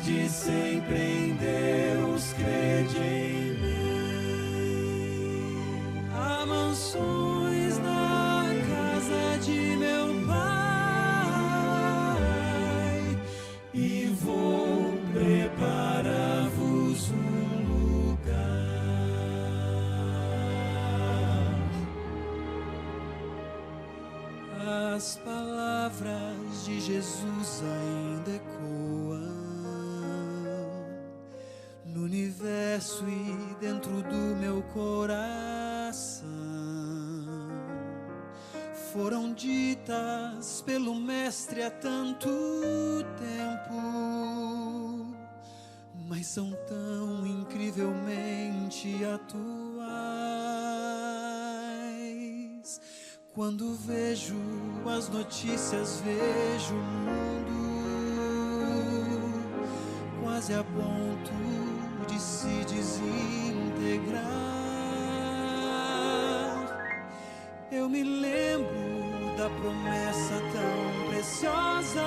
crede sempre em Deus, crede em mim. Há mansões na casa de meu Pai, e vou preparar-vos um lugar. As palavras de Jesus ainda ecoam no universo e dentro do meu coração. Foram ditas pelo Mestre há tanto tempo, mas são tão incrivelmente atuais. Quando vejo as notícias, vejo o mundo quase a ponto de se desintegrar. Eu me lembro da promessa tão preciosa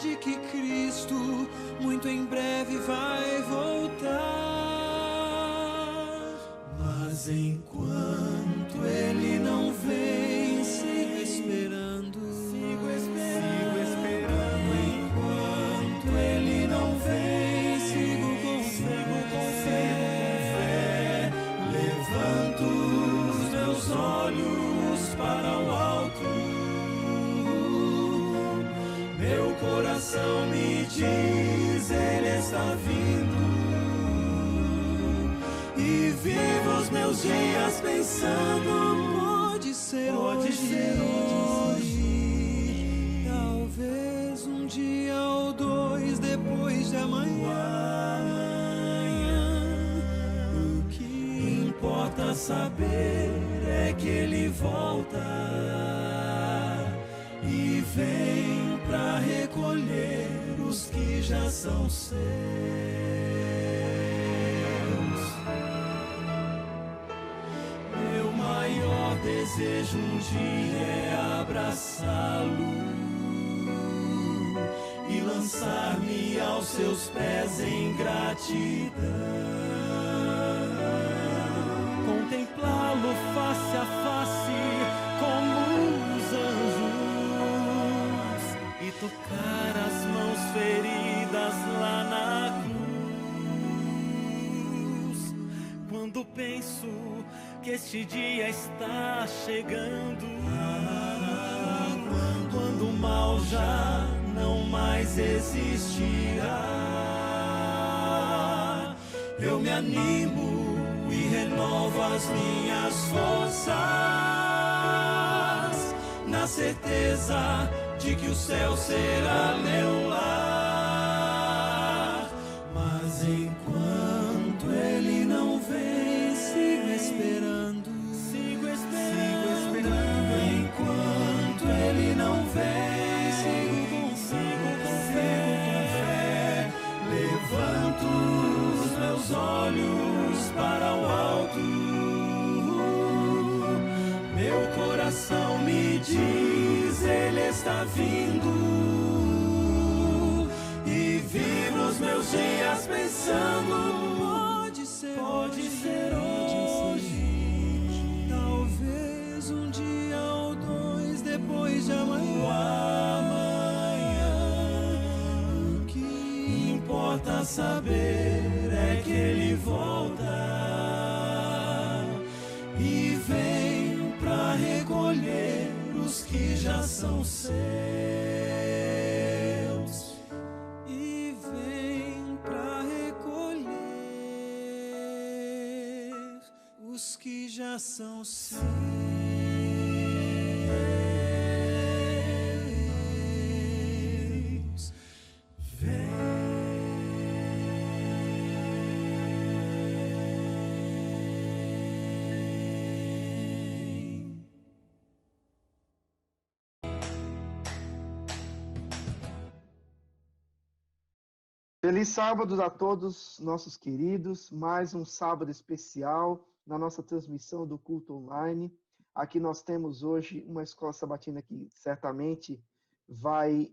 de que Cristo muito em breve vai voltar. Mas enquanto Ele não vem, sigo esperando. Enquanto Ele não vem, sigo com fé. Levanto os meus olhos para o alto. Meu coração me diz, Ele está vindo. E vivo os meus dias pensando, pode ser hoje. Talvez um dia ou dois depois de amanhã. O que importa saber é que Ele volta e vem pra recolher os que já são seus. Meu maior desejo um dia é abraçá-lo e lançar-me aos seus pés em gratidão. Contemplá-lo face a face como os anjos e tocar as mãos feridas lá na cruz. Quando penso que este dia está chegando, quando o mal já não mais existirá, eu me animo e renovo as minhas forças, na certeza de que o céu será meu lar. Mas enquanto Ele não vem, sigo esperando. Enquanto Ele não vem, sigo com fé. Levanto os meus olhos para o alto. Meu coração me diz, Ele está vindo. E vivo os meus dias pensando, pode ser hoje. Talvez um dia ou dois depois de amanhã. O que importa saber é que Ele volta e vem pra recolher os que já são seus. E vem pra recolher os que já são seus. Feliz sábado a todos, nossos queridos. Mais um sábado especial na nossa transmissão do culto online. Aqui nós temos hoje uma escola sabatina que certamente vai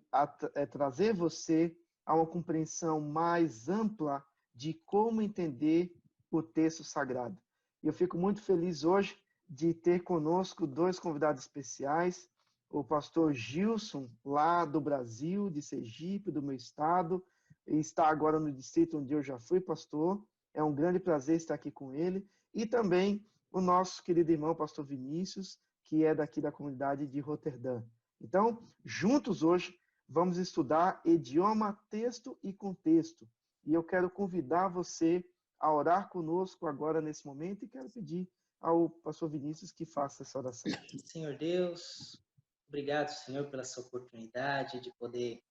trazer você a uma compreensão mais ampla de como entender o texto sagrado. E eu fico muito feliz hoje de ter conosco dois convidados especiais, o pastor Gilson, lá do Brasil, de Sergipe, do meu estado, e está agora no distrito onde eu já fui pastor. É um grande prazer estar aqui com ele. E também o nosso querido irmão, pastor Vinícius, que é daqui da comunidade de Roterdã. Então, juntos hoje, vamos estudar idioma, texto e contexto. E eu quero convidar você a orar conosco agora nesse momento e quero pedir ao pastor Vinícius que faça essa oração. Senhor Deus, obrigado, Senhor, pela essa oportunidade de poder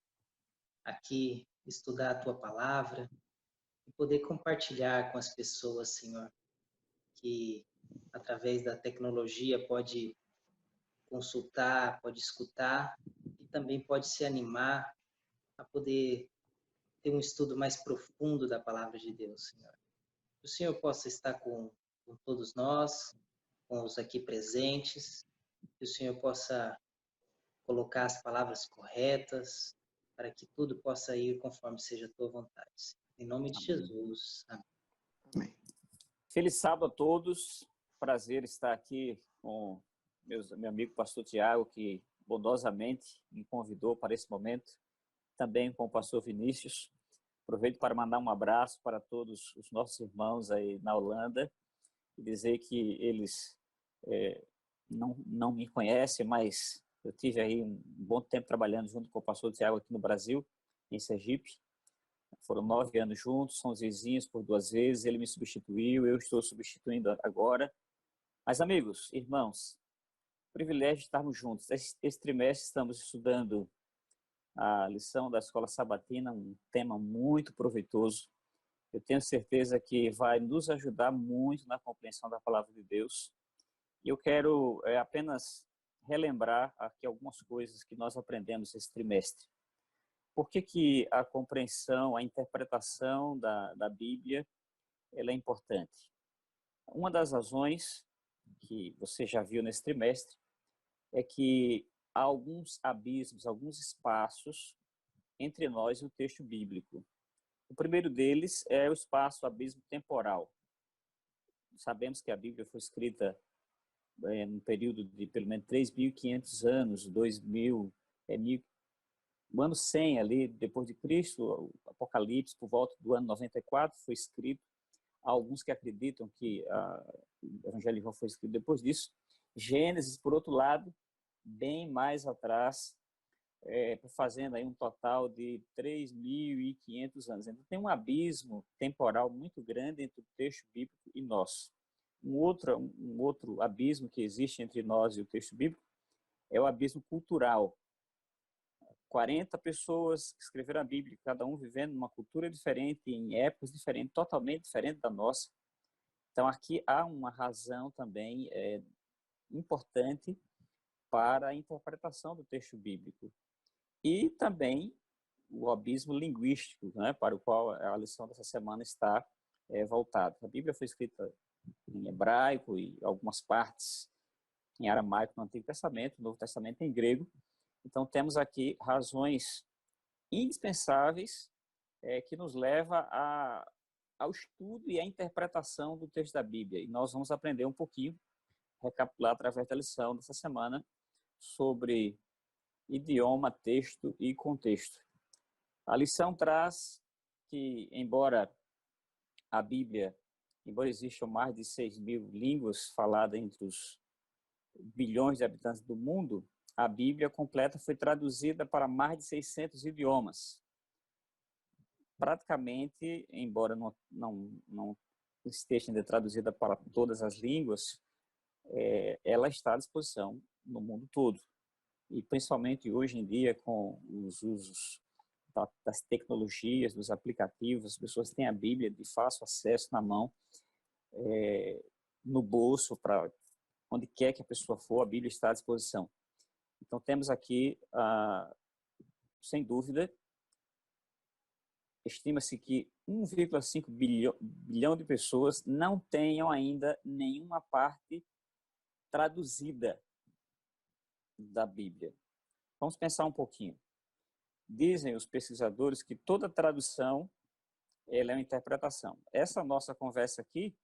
aqui estudar a Tua palavra e poder compartilhar com as pessoas, Senhor, que através da tecnologia pode consultar, pode escutar e também pode se animar a poder ter um estudo mais profundo da palavra de Deus, Senhor. Que o Senhor possa estar com todos nós, com os aqui presentes, que o Senhor possa colocar as palavras corretas, para que tudo possa ir conforme seja a tua vontade. Em nome de Jesus. Amém. Amém. Feliz sábado a todos. Prazer estar aqui com meu amigo pastor Tiago, que bondosamente me convidou para esse momento. Também com o pastor Vinícius. Aproveito para mandar um abraço para todos os nossos irmãos aí na Holanda e dizer que eles não me conhecem, mas eu tive aí um bom tempo trabalhando junto com o pastor Tiago aqui no Brasil, em Sergipe. Foram 9 anos juntos, somos vizinhos por 2 vezes, ele me substituiu, eu estou substituindo agora. Mas, amigos, irmãos, privilégio de estarmos juntos. Esse trimestre estamos estudando a lição da Escola Sabatina, um tema muito proveitoso. Eu tenho certeza que vai nos ajudar muito na compreensão da Palavra de Deus. E eu quero apenas relembrar aqui algumas coisas que nós aprendemos esse trimestre. Por que a compreensão, a interpretação da Bíblia ela é importante? Uma das razões que você já viu nesse trimestre é que há alguns abismos, alguns espaços entre nós e o texto bíblico. O primeiro deles é o espaço, o abismo temporal. Sabemos que a Bíblia foi escrita num período de pelo menos 3.500 anos, 2.000, o ano 100 ali, depois de Cristo, o Apocalipse, por volta do ano 94, foi escrito. Há alguns que acreditam que o Evangelho de João foi escrito depois disso. Gênesis, por outro lado, bem mais atrás, fazendo aí um total de 3.500 anos. Então, tem um abismo temporal muito grande entre o texto bíblico e nós. Um outro abismo que existe entre nós e o texto bíblico é o abismo cultural. 40 pessoas que escreveram a Bíblia, cada um vivendo numa cultura diferente, em épocas diferentes, totalmente diferente da nossa. Então, aqui há uma razão também importante para a interpretação do texto bíblico. E também o abismo linguístico, né, para o qual a lição dessa semana está voltada. A Bíblia foi escrita em hebraico e algumas partes em aramaico no Antigo Testamento, no Novo Testamento em grego. Então, temos aqui razões indispensáveis que nos levam ao estudo e à interpretação do texto da Bíblia. E nós vamos aprender um pouquinho, recapitular através da lição dessa semana, sobre idioma, texto e contexto. A lição traz que, embora existam mais de 6.000 línguas faladas entre os bilhões de habitantes do mundo, a Bíblia completa foi traduzida para mais de 600 idiomas. Praticamente, embora não esteja ainda traduzida para todas as línguas, ela está à disposição no mundo todo. E principalmente hoje em dia, com os usos das tecnologias, dos aplicativos, as pessoas têm a Bíblia de fácil acesso na mão, no bolso, para onde quer que a pessoa for, a Bíblia está à disposição. Então, temos aqui, sem dúvida, estima-se que 1,5 bilhão de pessoas não tenham ainda nenhuma parte traduzida da Bíblia. Vamos pensar um pouquinho. dizem os pesquisadores que toda tradução ela é uma interpretação. Essa nossa conversa aqui,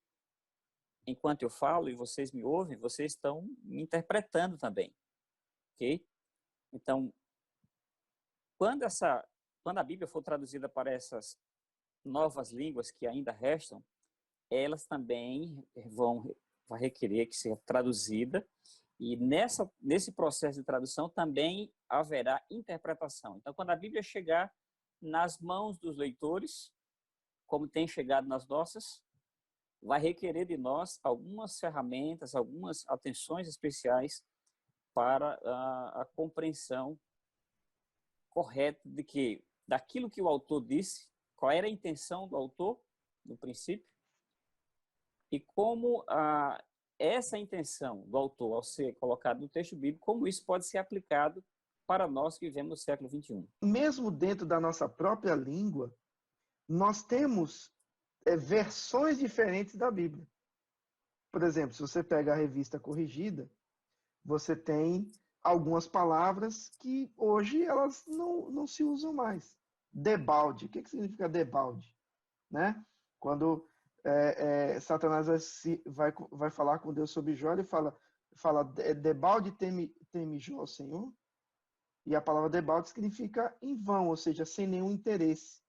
enquanto eu falo e vocês me ouvem, vocês estão me interpretando também, ok? Então, quando a Bíblia for traduzida para essas novas línguas que ainda restam, elas também vai requerer que seja traduzida, e nesse processo de tradução também haverá interpretação. Então, quando a Bíblia chegar nas mãos dos leitores, como tem chegado nas nossas, vai requerer de nós algumas ferramentas, algumas atenções especiais para a compreensão correta daquilo que o autor disse, qual era a intenção do autor no princípio, e como essa intenção do autor, ao ser colocado no texto bíblico, como isso pode ser aplicado para nós que vivemos no século XXI. Mesmo dentro da nossa própria língua, nós temos versões diferentes da Bíblia. Por exemplo, se você pega a revista corrigida, você tem algumas palavras que hoje elas não se usam mais. Debalde. O que significa debalde? Né? Quando Satanás vai falar com Deus sobre Jó, ele fala debalde teme Jó, Senhor. E a palavra debalde significa em vão, ou seja, sem nenhum interesse.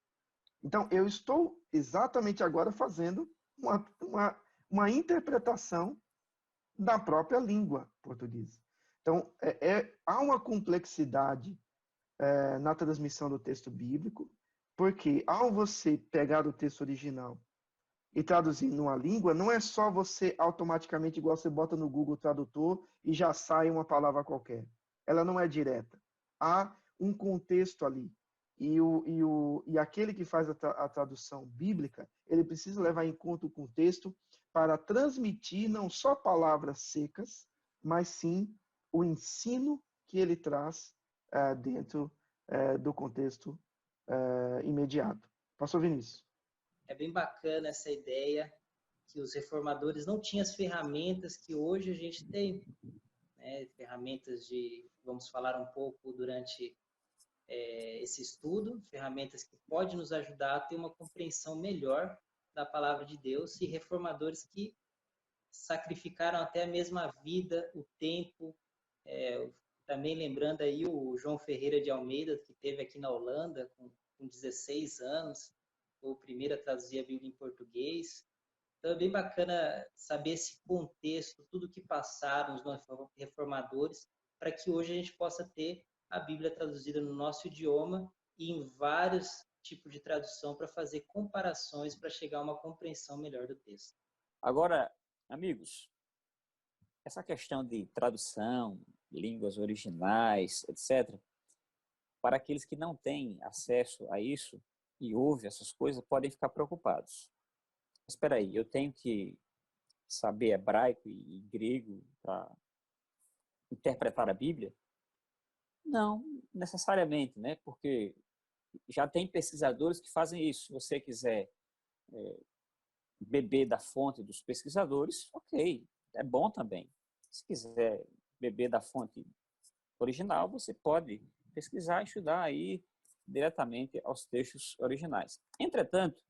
Então, eu estou exatamente agora fazendo uma interpretação da própria língua portuguesa. Então, há uma complexidade na transmissão do texto bíblico, porque ao você pegar o texto original e traduzir numa língua, não é só você automaticamente, igual você bota no Google Tradutor e já sai uma palavra qualquer. Ela não é direta. Há um contexto ali. E aquele que faz a tradução bíblica, ele precisa levar em conta o contexto para transmitir não só palavras secas, mas sim o ensino que ele traz dentro do contexto imediato. Pastor Vinícius. É bem bacana essa ideia que os reformadores não tinham as ferramentas que hoje a gente tem, né? Ferramentas vamos falar um pouco durante esse estudo, ferramentas que podem nos ajudar a ter uma compreensão melhor da palavra de Deus, e reformadores que sacrificaram até a mesma vida, o tempo. Também lembrando aí o João Ferreira de Almeida, que esteve aqui na Holanda com 16 anos, foi o primeiro a traduzir a Bíblia em português. Então é bem bacana saber esse contexto, tudo que passaram os reformadores, para que hoje a gente possa ter a Bíblia traduzida no nosso idioma e em vários tipos de tradução para fazer comparações, para chegar a uma compreensão melhor do texto. Agora, amigos, essa questão de tradução, línguas originais, etc., para aqueles que não têm acesso a isso e ouvem essas coisas, podem ficar preocupados. Espera aí, eu tenho que saber hebraico e grego para interpretar a Bíblia? Não necessariamente, né? Porque já tem pesquisadores que fazem isso. Se você quiser beber da fonte dos pesquisadores, ok, é bom também. Se quiser beber da fonte original, você pode pesquisar e estudar aí diretamente aos textos originais. Entretanto,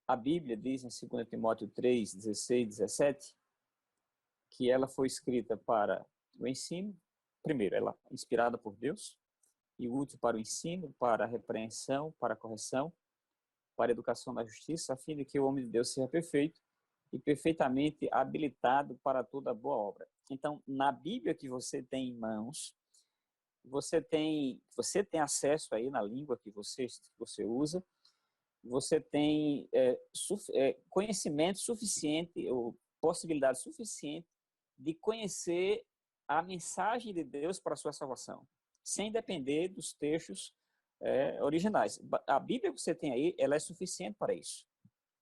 a Bíblia diz em 2 Timóteo 3, 16, 17, que ela foi escrita para o ensino. Primeiro, ela é inspirada por Deus e útil para o ensino, para a repreensão, para a correção, para a educação na justiça, a fim de que o homem de Deus seja perfeito e perfeitamente habilitado para toda boa obra. Então, na Bíblia que você tem em mãos, você tem acesso aí na língua que você usa, você tem conhecimento suficiente, ou possibilidade suficiente de conhecer a mensagem de Deus para a sua salvação, sem depender dos textos originais. A Bíblia que você tem aí, ela é suficiente para isso.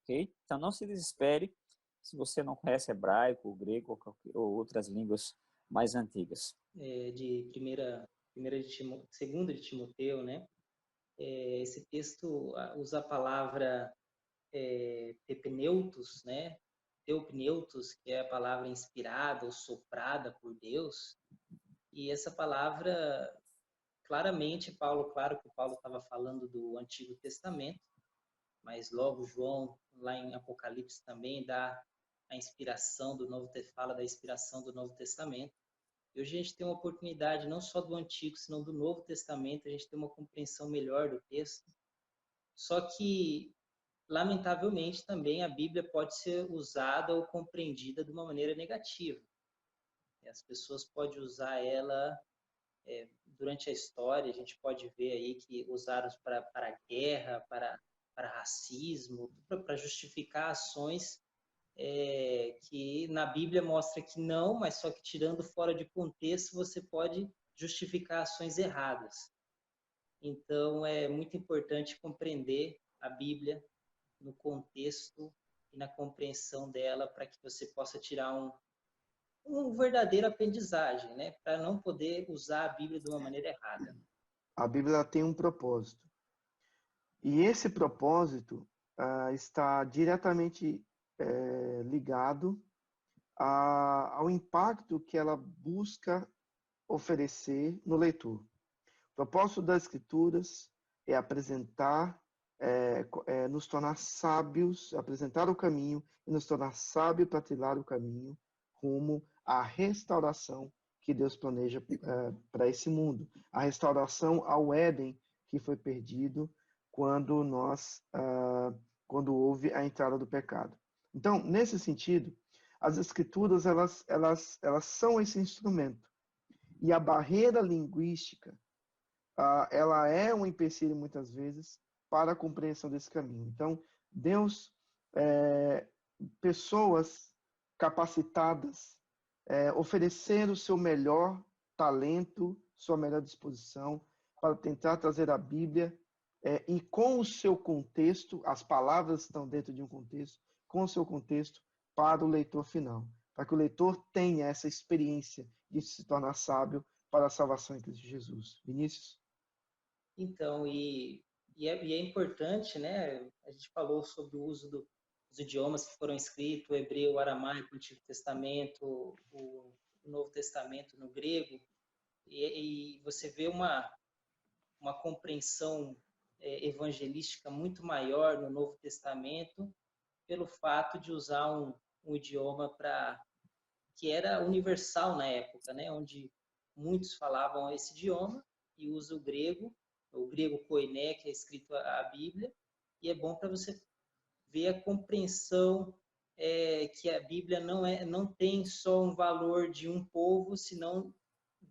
Okay? Então, não se desespere se você não conhece hebraico, grego ou outras línguas mais antigas. De segunda de Timoteu, né? Esse texto usa a palavra tepneutos, né? Teopneutos, que é a palavra inspirada ou soprada por Deus. E essa palavra claramente, claro que Paulo estava falando do Antigo Testamento, mas logo João, lá em Apocalipse, também dá a inspiração do fala da inspiração do Novo Testamento. E hoje a gente tem uma oportunidade, não só do Antigo, senão do Novo Testamento, a gente tem uma compreensão melhor do texto. Só que, lamentavelmente, também a Bíblia pode ser usada ou compreendida de uma maneira negativa. E as pessoas podem usar ela durante a história, a gente pode ver aí que usaram para guerra, para racismo, para justificar ações que na Bíblia mostra que não, mas só que tirando fora de contexto você pode justificar ações erradas. Então é muito importante compreender a Bíblia no contexto e na compreensão dela para que você possa tirar um verdadeiro aprendizagem, né? Para não poder usar a Bíblia de uma maneira errada. A Bíblia tem um propósito. E esse propósito está diretamente ligado ao impacto que ela busca oferecer no leitor. O propósito das Escrituras é apresentar, nos tornar sábios, apresentar o caminho e nos tornar sábios para trilhar o caminho rumo à restauração que Deus planeja para esse mundo. A restauração ao Éden que foi perdido quando houve a entrada do pecado. Então, nesse sentido, as Escrituras elas são esse instrumento. E a barreira linguística ela é um empecilho muitas vezes para a compreensão desse caminho. Então, Deus, pessoas capacitadas, oferecer o seu melhor talento, sua melhor disposição para tentar trazer a Bíblia e com o seu contexto, as palavras estão dentro de um contexto, com o seu contexto para o leitor final, para que o leitor tenha essa experiência de se tornar sábio para a salvação em Cristo Jesus. Vinícius? Então, e é importante, né? A gente falou sobre o uso dos idiomas que foram escritos, o hebreu, o aramaico, o Antigo Testamento, o Novo Testamento no grego, e você vê uma compreensão evangelística muito maior no Novo Testamento pelo fato de usar um idioma que era universal na época, né? Onde muitos falavam esse idioma e usa o grego koiné, que é escrito a Bíblia, e é bom para você ver a compreensão que a Bíblia não tem só um valor de um povo, senão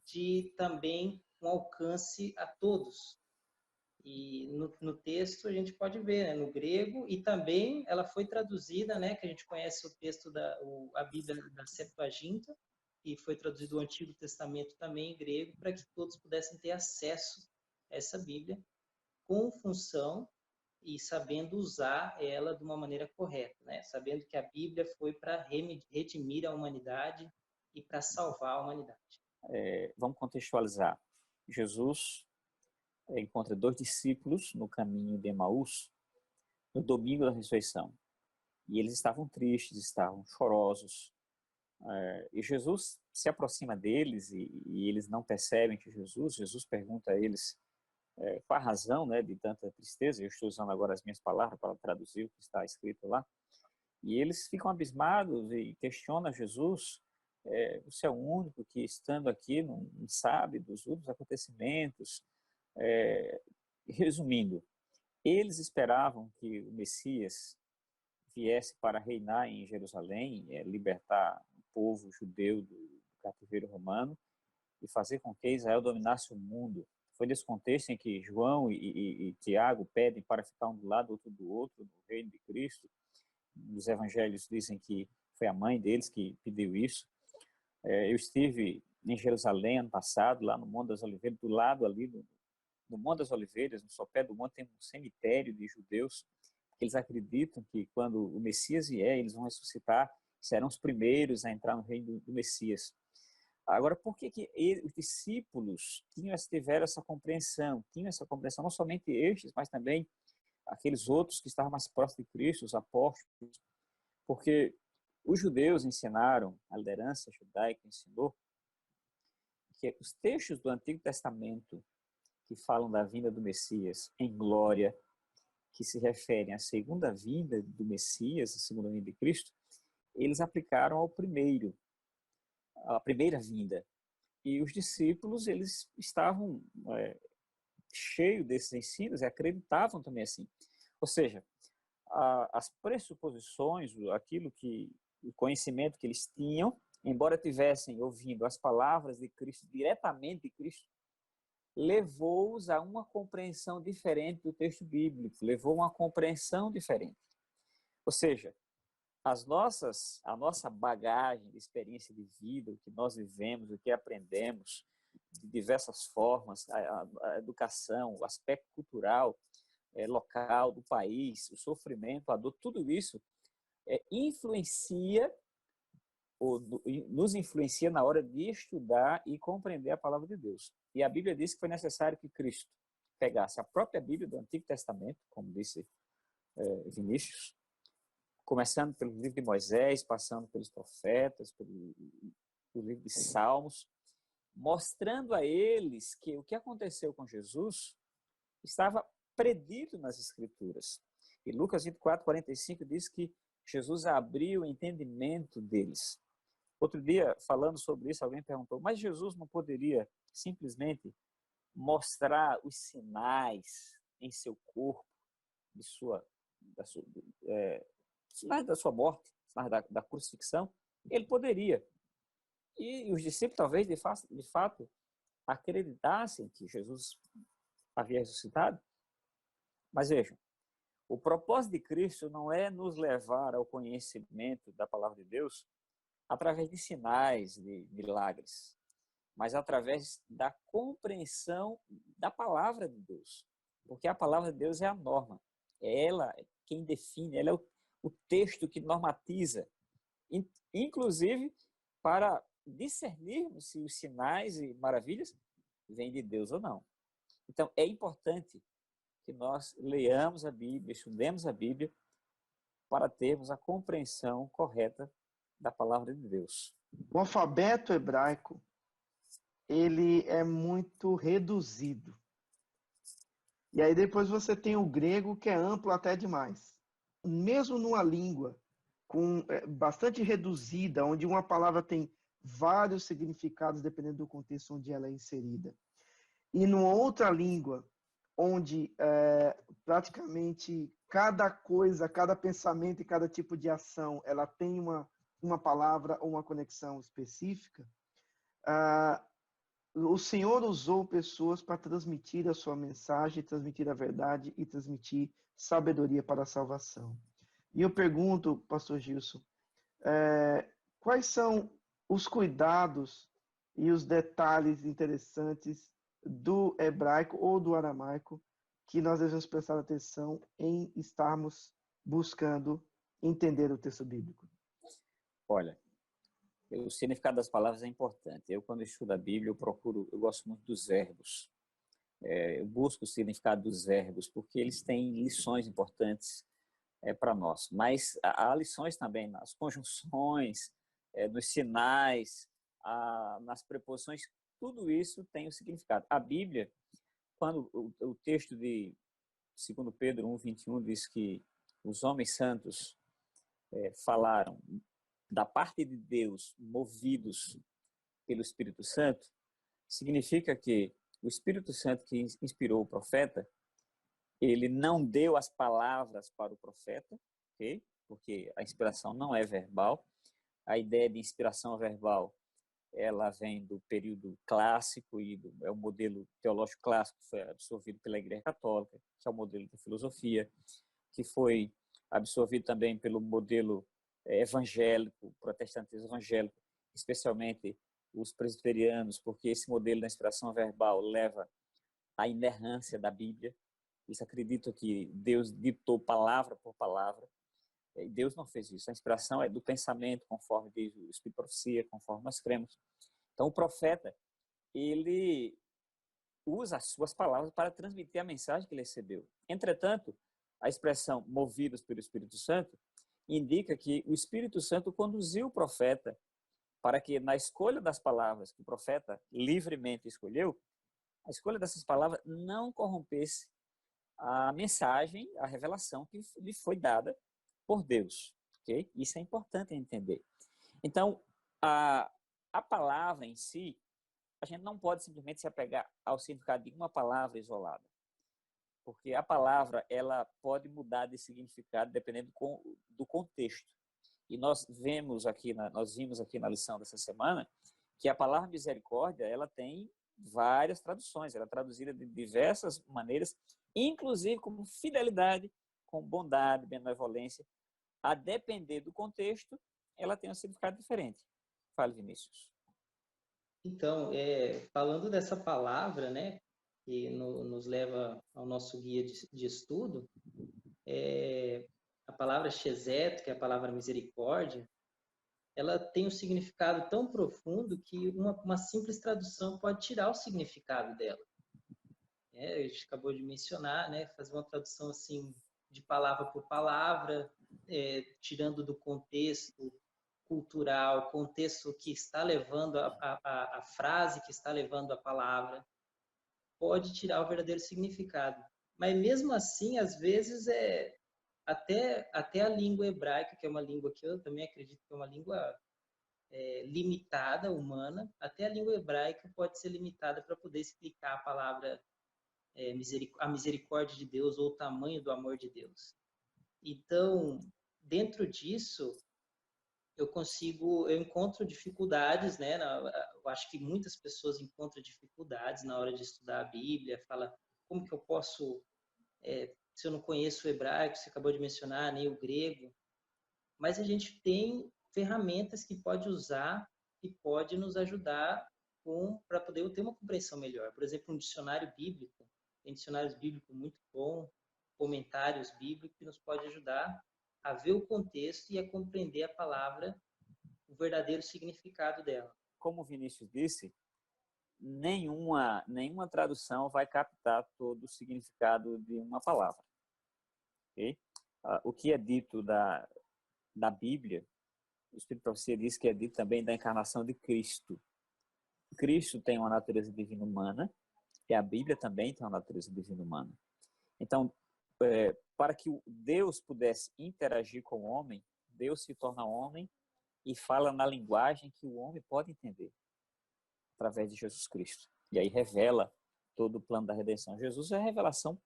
de também um alcance a todos. E no texto a gente pode ver, né, no grego, e também ela foi traduzida, né, que a gente conhece o texto a Bíblia da Septuaginta, e foi traduzido o Antigo Testamento também em grego, para que todos pudessem ter acesso a essa Bíblia com função e sabendo usar ela de uma maneira correta, né? Sabendo que a Bíblia foi para redimir a humanidade e para salvar a humanidade. Vamos contextualizar. Jesus encontra 2 discípulos no caminho de Emaús, no domingo da ressurreição. E eles estavam tristes, estavam chorosos. E Jesus se aproxima deles e eles não percebem que Jesus pergunta a eles qual a razão, né, de tanta tristeza. Eu estou usando agora as minhas palavras para traduzir o que está escrito lá. E eles ficam abismados e questionam Jesus. Você é o único que, estando aqui, não sabe dos outros acontecimentos. Resumindo, eles esperavam que o Messias viesse para reinar em Jerusalém, libertar o povo judeu do cativeiro romano e fazer com que Israel dominasse o mundo. Foi nesse contexto em que João e Tiago pedem para ficar um do lado, outro do outro, no reino de Cristo. Os evangelhos dizem que foi a mãe deles que pediu isso. Eu estive em Jerusalém ano passado, lá no Monte das Oliveiras, do lado ali no Monte das Oliveiras, no sopé do monte, tem um cemitério de judeus, que eles acreditam que quando o Messias vier, eles vão ressuscitar, serão os primeiros a entrar no reino do Messias. Agora, por que os discípulos tiveram essa compreensão? Tinham essa compreensão, não somente estes, mas também aqueles outros que estavam mais próximos de Cristo, os apóstolos, porque os judeus ensinaram, a liderança judaica ensinou, que os textos do Antigo Testamento que falam da vinda do Messias em glória, que se referem à segunda vinda do Messias, a segunda vinda de Cristo, eles aplicaram à primeira vinda. E os discípulos, eles estavam cheios desses ensinos e acreditavam também assim. Ou seja, as pressuposições, o conhecimento que eles tinham, embora tivessem ouvindo as palavras de Cristo, diretamente de Cristo, levou-os a uma compreensão diferente do texto bíblico, levou a uma compreensão diferente. Ou seja, a nossa bagagem de experiência de vida, o que nós vivemos, o que aprendemos, de diversas formas, a educação, o aspecto cultural, local do país, o sofrimento, a dor, tudo isso nos influencia na hora de estudar e compreender a palavra de Deus. E a Bíblia diz que foi necessário que Cristo pegasse a própria Bíblia do Antigo Testamento, como disse Vinícius, começando pelo livro de Moisés, passando pelos profetas, pelo livro de Salmos, mostrando a eles que o que aconteceu com Jesus estava predito nas Escrituras. E Lucas 24:45 diz que Jesus abriu o entendimento deles. Outro dia, falando sobre isso, alguém perguntou, mas Jesus não poderia simplesmente mostrar os sinais em seu corpo sinais da sua morte, sinais da crucifixão? Ele poderia. E os discípulos talvez de fato acreditassem que Jesus havia ressuscitado. Mas vejam, o propósito de Cristo não é nos levar ao conhecimento da palavra de Deus através de sinais, de milagres, mas através da compreensão da palavra de Deus. Porque a palavra de Deus é a norma. É ela quem define, ela é o texto que normatiza, inclusive para discernirmos se os sinais e maravilhas vêm de Deus ou não. Então, é importante que nós leiamos a Bíblia, estudemos a Bíblia, para termos a compreensão correta da palavra de Deus. O alfabeto hebraico, ele é muito reduzido. E aí depois você tem o grego, que é amplo até demais. Mesmo numa língua bastante reduzida, onde uma palavra tem vários significados dependendo do contexto onde ela é inserida. E numa outra língua, onde praticamente cada coisa, cada pensamento e cada tipo de ação, ela tem uma palavra ou uma conexão específica, o Senhor usou pessoas para transmitir a sua mensagem, transmitir a verdade e transmitir sabedoria para a salvação. E eu pergunto, pastor Gilson, quais são os cuidados e os detalhes interessantes do hebraico ou do aramaico que nós devemos prestar atenção em estarmos buscando entender o texto bíblico? Olha, o significado das palavras é importante. Eu, quando estudo a Bíblia, eu gosto muito dos verbos. Eu busco o significado dos verbos, porque eles têm lições importantes para nós. Mas há lições também nas conjunções, nos sinais, nas preposições. Tudo isso tem um significado. A Bíblia, quando o texto de 2 Pedro 1:21 diz que os homens santos falaram da parte de Deus, movidos pelo Espírito Santo, significa que o Espírito Santo que inspirou o profeta, ele não deu as palavras para o profeta, okay? Porque a inspiração não é verbal. A ideia de inspiração verbal, ela vem do período clássico e é o modelo teológico clássico que foi absorvido pela Igreja Católica, que é o modelo da filosofia, que foi absorvido também pelo modelo evangélico, protestantismo evangélico, especialmente os presbiterianos, porque esse modelo da inspiração verbal leva à inerrância da Bíblia. Eles acreditam que Deus ditou palavra por palavra. E Deus não fez isso. A inspiração é do pensamento, conforme diz o Espírito de Profecia, conforme nós cremos. Então, o profeta, ele usa as suas palavras para transmitir a mensagem que ele recebeu. Entretanto, a expressão movidos pelo Espírito Santo indica que o Espírito Santo conduziu o profeta para que, na escolha das palavras que o profeta livremente escolheu, a escolha dessas palavras não corrompesse a mensagem, a revelação que lhe foi dada por Deus. Okay? Isso é importante entender. Então, a palavra em si, a gente não pode simplesmente se apegar ao significado de uma palavra isolada. Porque a palavra, ela pode mudar de significado dependendo do contexto. E nós vimos aqui na lição dessa semana que a palavra misericórdia, ela tem várias traduções, ela é traduzida de diversas maneiras, inclusive como fidelidade, com bondade, benevolência. A depender do contexto, ela tem um significado diferente. Fale, Vinícius. Então, falando dessa palavra, né, que nos leva ao nosso guia de estudo, a palavra Sheset, que é a palavra misericórdia, ela tem um significado tão profundo que uma simples tradução pode tirar o significado dela. A gente acabou de mencionar, né, fazer uma tradução assim de palavra por palavra, tirando do contexto cultural, contexto que está levando a frase, que está levando a palavra, pode tirar o verdadeiro significado. Mas mesmo assim, às vezes, até a língua hebraica, que é uma língua que eu também acredito que é uma língua limitada, humana, até a língua hebraica pode ser limitada para poder explicar a palavra a misericórdia de Deus ou o tamanho do amor de Deus. Então, dentro disso, eu encontro dificuldades, né? Eu acho que muitas pessoas encontram dificuldades na hora de estudar a Bíblia, fala, como que eu posso, se eu não conheço o hebraico, você acabou de mencionar, nem o grego, mas a gente tem ferramentas que pode usar e pode nos ajudar para poder ter uma compreensão melhor. Por exemplo, um dicionário bíblico, tem dicionários bíblicos muito bons, comentários bíblicos que nos pode ajudar a ver o contexto e a compreender a palavra, o verdadeiro significado dela. Como o Vinícius disse, nenhuma tradução vai captar todo o significado de uma palavra. Okay? O que é dito da Bíblia, o Espírito de Profecia diz que é dito também da encarnação de Cristo. Cristo tem uma natureza divina humana e a Bíblia também tem uma natureza divina humana. Então, para que Deus pudesse interagir com o homem, Deus se torna homem e fala na linguagem que o homem pode entender, através de Jesus Cristo. E aí revela todo o plano da redenção. Jesus é a revelação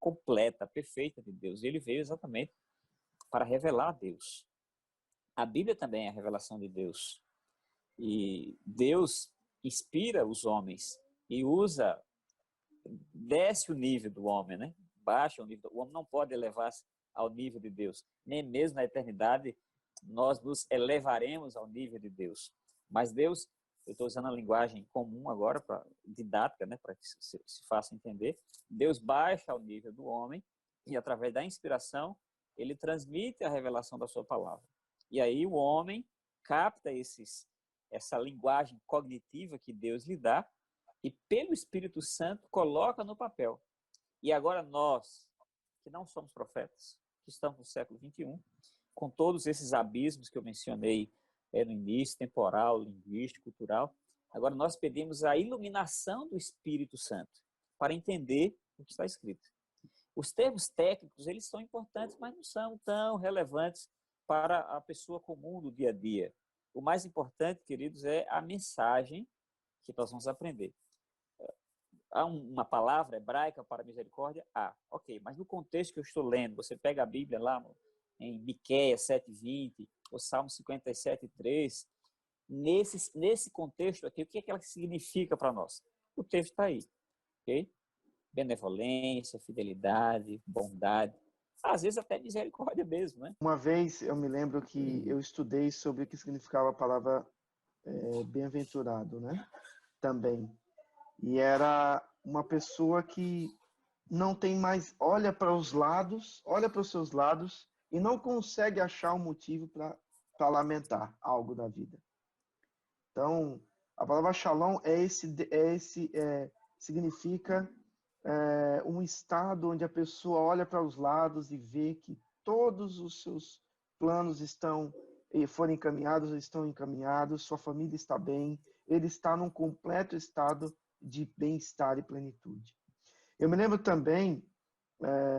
completa, perfeita de Deus. Ele veio exatamente para revelar a Deus. A Bíblia também é a revelação de Deus. E Deus inspira os homens e desce o nível do homem, né? Baixa o nível. O homem não pode elevar-se ao nível de Deus. Nem mesmo na eternidade nós nos elevaremos ao nível de Deus. Mas Deus, eu estou usando a linguagem comum agora, didática, né? Para que se faça entender. Deus baixa ao nível do homem e, através da inspiração, ele transmite a revelação da sua palavra. E aí o homem capta essa linguagem cognitiva que Deus lhe dá e, pelo Espírito Santo, coloca no papel. E agora nós, que não somos profetas, que estamos no século XXI, com todos esses abismos que eu mencionei no início, temporal, linguístico, cultural, agora nós pedimos a iluminação do Espírito Santo para entender o que está escrito. Os termos técnicos, eles são importantes, mas não são tão relevantes para a pessoa comum do dia a dia. O mais importante, queridos, é a mensagem que nós vamos aprender. Há uma palavra hebraica para misericórdia? Ok, mas no contexto que eu estou lendo, você pega a Bíblia lá em Miqueias 7:20, ou Salmo 57:3, nesse contexto aqui, o que é que ela significa para nós? O texto está aí, ok? Benevolência, fidelidade, bondade, às vezes até misericórdia mesmo, né? Uma vez eu me lembro que eu estudei sobre o que significava a palavra bem-aventurado, né? Também. E era uma pessoa que não tem mais, olha para os seus lados e não consegue achar um motivo para lamentar algo da vida. Então, a palavra shalom significa um estado onde a pessoa olha para os lados e vê que todos os seus planos foram encaminhados, estão encaminhados, sua família está bem, ele está num completo estado de bem-estar e plenitude. Eu me lembro também,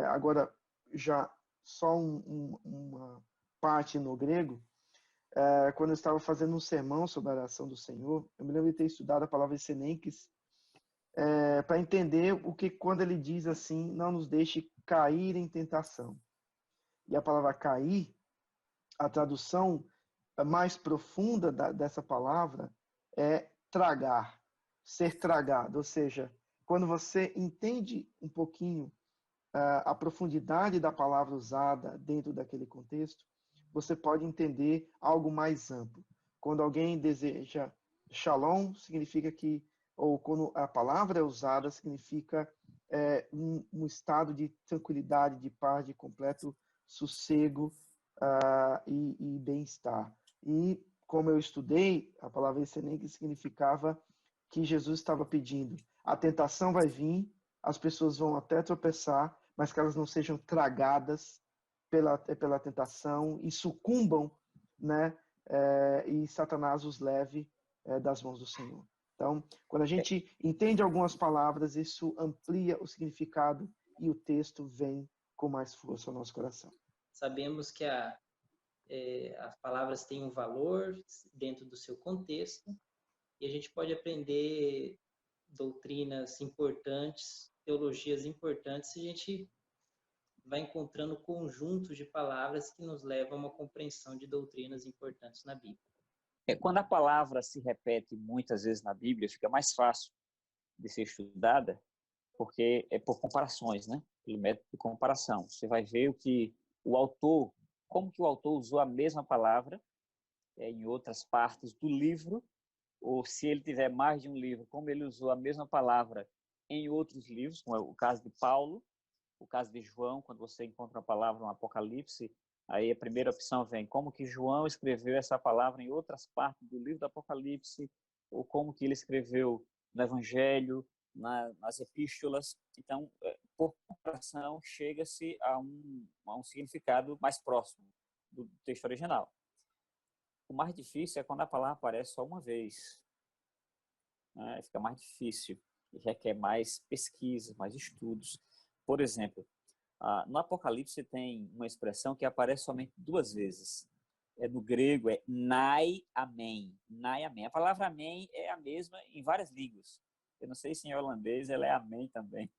agora já só uma parte no grego, quando eu estava fazendo um sermão sobre a oração do Senhor, eu me lembro de ter estudado a palavra Senenkes, para entender o que quando ele diz assim, não nos deixe cair em tentação. E a palavra cair, a tradução mais profunda dessa palavra é tragar, ser tragado. Ou seja, quando você entende um pouquinho a profundidade da palavra usada dentro daquele contexto, você pode entender algo mais amplo. Quando alguém deseja shalom, significa que, ou quando a palavra é usada, significa um estado de tranquilidade, de paz, de completo sossego e bem-estar. E, como eu estudei, a palavra Seneca significava que Jesus estava pedindo: a tentação vai vir, as pessoas vão até tropeçar, mas que elas não sejam tragadas pela tentação e sucumbam, né? E Satanás os leve das mãos do Senhor. Então, quando a gente entende algumas palavras, isso amplia o significado e o texto vem com mais força ao nosso coração. Sabemos que as palavras têm um valor dentro do seu contexto e a gente pode aprender doutrinas importantes, teologias importantes, se a gente vai encontrando conjuntos de palavras que nos levam a uma compreensão de doutrinas importantes na Bíblia. Quando a palavra se repete muitas vezes na Bíblia, fica mais fácil de ser estudada, porque é por comparações, né? Pelo método de comparação. Você vai ver como que o autor usou a mesma palavra em outras partes do livro, ou se ele tiver mais de um livro, como ele usou a mesma palavra em outros livros, como é o caso de Paulo, o caso de João, quando você encontra uma palavra no Apocalipse, aí a primeira opção vem como que João escreveu essa palavra em outras partes do livro do Apocalipse, ou como que ele escreveu no Evangelho, nas epístolas. Então, por comparação, chega-se a um significado mais próximo do texto original. O mais difícil é quando a palavra aparece só uma vez. Fica mais difícil e requer mais pesquisa, mais estudos. Por exemplo, no Apocalipse tem uma expressão que aparece somente 2 vezes. No grego é nai amém. Nai amém. A palavra amém é a mesma em várias línguas. Eu não sei se em holandês ela é amém também.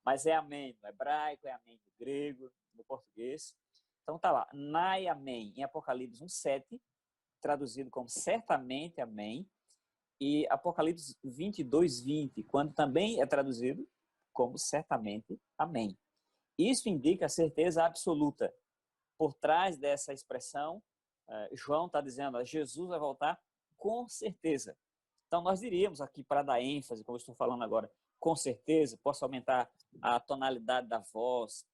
Mas é amém no hebraico, é amém no grego, no português. Então tá lá, nai amém, em Apocalipse 1:7, traduzido como certamente amém. E Apocalipse 22:20, quando também é traduzido como certamente amém. Isso indica a certeza absoluta. Por trás dessa expressão, João está dizendo, Jesus vai voltar com certeza. Então, nós diríamos aqui, para dar ênfase, como eu estou falando agora, com certeza, posso aumentar a tonalidade da voz.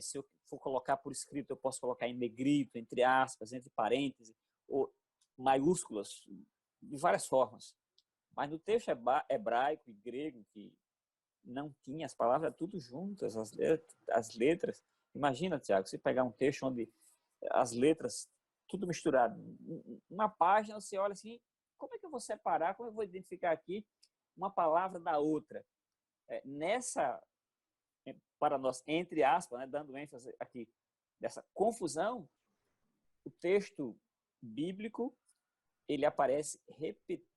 Se eu for colocar por escrito, eu posso colocar em negrito, entre aspas, entre parênteses, ou maiúsculas, de várias formas. Mas no texto hebraico e grego, que não tinha as palavras tudo juntas, as letras. Imagina, Tiago, se pegar um texto onde as letras tudo misturado, uma página você olha assim, como é que eu vou separar, como eu vou identificar aqui uma palavra da outra? Para nós, entre aspas, né, dando ênfase aqui, dessa confusão, o texto bíblico ele aparece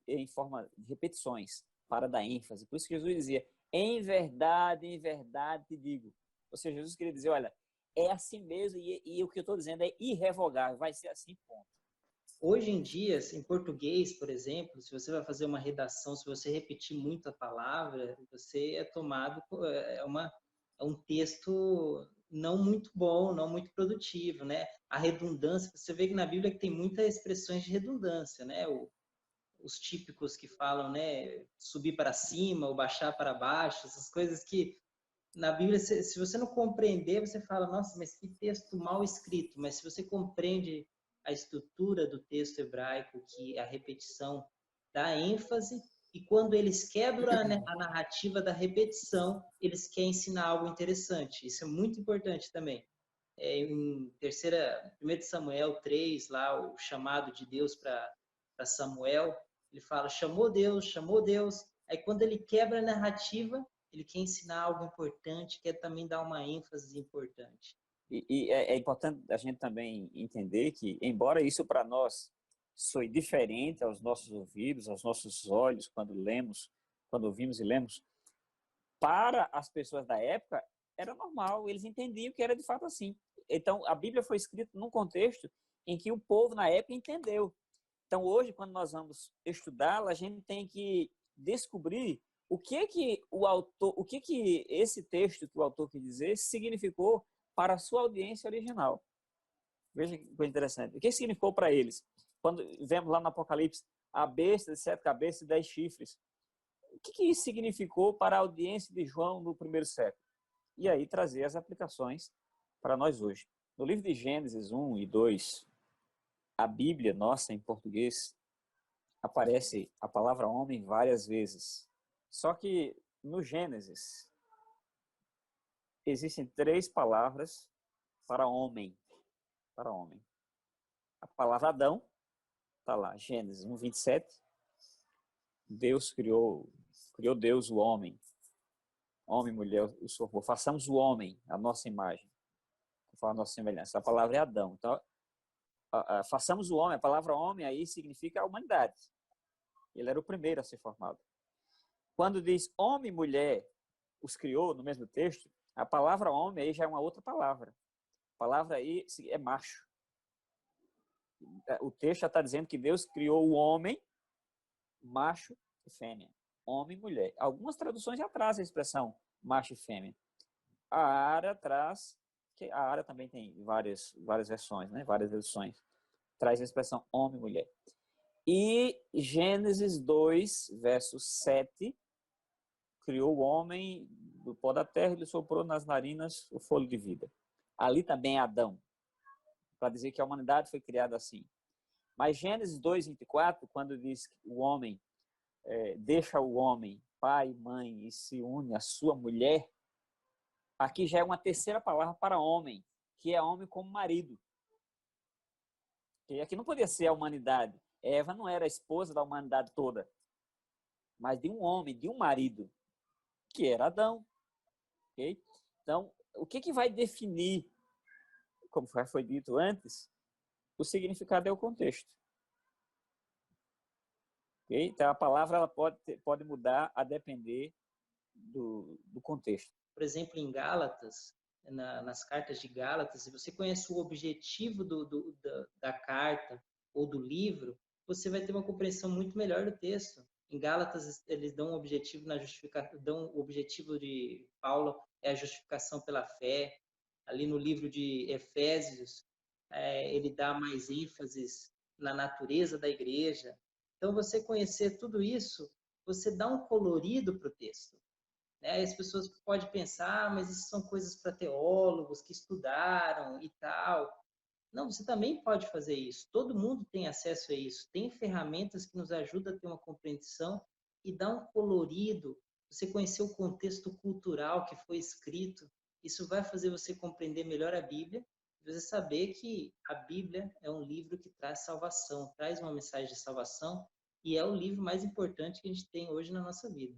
em forma de repetições para dar ênfase. Por isso que Jesus dizia, em verdade te digo. Ou seja, Jesus queria dizer, olha, é assim mesmo e o que eu estou dizendo é irrevogável, vai ser assim, ponto. Hoje em dia, em português, por exemplo, se você vai fazer uma redação, se você repetir muito a palavra, você é tomado, é um texto não muito bom, não muito produtivo, né? A redundância, você vê que na Bíblia tem muitas expressões de redundância, né? Os típicos que falam, né? Subir para cima ou baixar para baixo, essas coisas que na Bíblia, se você não compreender, você fala, nossa, mas que texto mal escrito. Mas se você compreende a estrutura do texto hebraico, que a repetição dá ênfase, e quando eles quebram a narrativa da repetição, eles querem ensinar algo interessante. Isso é muito importante também. Em 1 Samuel 3, lá o chamado de Deus para Samuel, ele fala, chamou Deus, Aí quando ele quebra a narrativa, ele quer ensinar algo importante, quer também dar uma ênfase importante. E é importante a gente também entender que, embora isso para nós soe diferente aos nossos ouvidos, aos nossos olhos, quando lemos, quando ouvimos e lemos, para as pessoas da época era normal, eles entendiam que era de fato assim. Então, a Bíblia foi escrita num contexto em que o povo na época entendeu. Então, hoje, quando nós vamos estudá-la, a gente tem que descobrir o que o autor, o que esse texto que o autor quis dizer significou para a sua audiência original. Veja que coisa interessante. O que significou para eles? Quando vemos lá no Apocalipse a besta de 7 cabeças e 10 chifres. O que isso significou para a audiência de João no primeiro século? E aí trazer as aplicações para nós hoje. No livro de Gênesis 1 e 2, a Bíblia nossa em português, aparece a palavra homem várias vezes. Só que no Gênesis existem 3 palavras para homem. Para homem. A palavra Adão está lá, Gênesis 1, 27. Deus criou Deus o homem. Homem e mulher o formou. Façamos o homem, a nossa imagem, conforme a nossa semelhança. A palavra é Adão. Então, façamos o homem. A palavra homem aí significa a humanidade. Ele era o primeiro a ser formado. Quando diz homem e mulher os criou, no mesmo texto, a palavra homem aí já é uma outra palavra. A palavra aí é macho. O texto já está dizendo que Deus criou o homem, macho e fêmea. Homem e mulher. Algumas traduções já trazem a expressão macho e fêmea. A Ara traz, que a Ara também tem várias versões, né? Várias versões. Traz a expressão homem e mulher. E Gênesis 2, verso 7, criou o homem do pó da terra e lhe soprou nas narinas o fôlego de vida. Ali também é Adão, para dizer que a humanidade foi criada assim. Mas Gênesis 2, 24, quando diz que o homem deixa o homem, pai, mãe, e se une à sua mulher, aqui já é uma terceira palavra para homem, que é homem como marido. E aqui não podia ser a humanidade. Eva não era a esposa da humanidade toda, mas de um homem, de um marido, que era Adão. Okay? Então, o que vai definir, como foi dito antes, o significado é o contexto. Okay? Então, a palavra ela pode mudar a depender do contexto. Por exemplo, em Gálatas, nas cartas de Gálatas, se você conhece o objetivo da carta ou do livro, você vai ter uma compreensão muito melhor do texto. Em Gálatas, eles dão um objetivo o objetivo de Paulo é a justificação pela fé. Ali no livro de Efésios, ele dá mais ênfase na natureza da igreja. Então, você conhecer tudo isso, você dá um colorido para o texto. Né? As pessoas podem pensar, mas isso são coisas para teólogos que estudaram e tal. Não, você também pode fazer isso. Todo mundo tem acesso a isso. Tem ferramentas que nos ajudam a ter uma compreensão e dar um colorido. Você conhecer o contexto cultural que foi escrito. Isso vai fazer você compreender melhor a Bíblia. Você saber que a Bíblia é um livro que traz salvação, traz uma mensagem de salvação e é o livro mais importante que a gente tem hoje na nossa vida.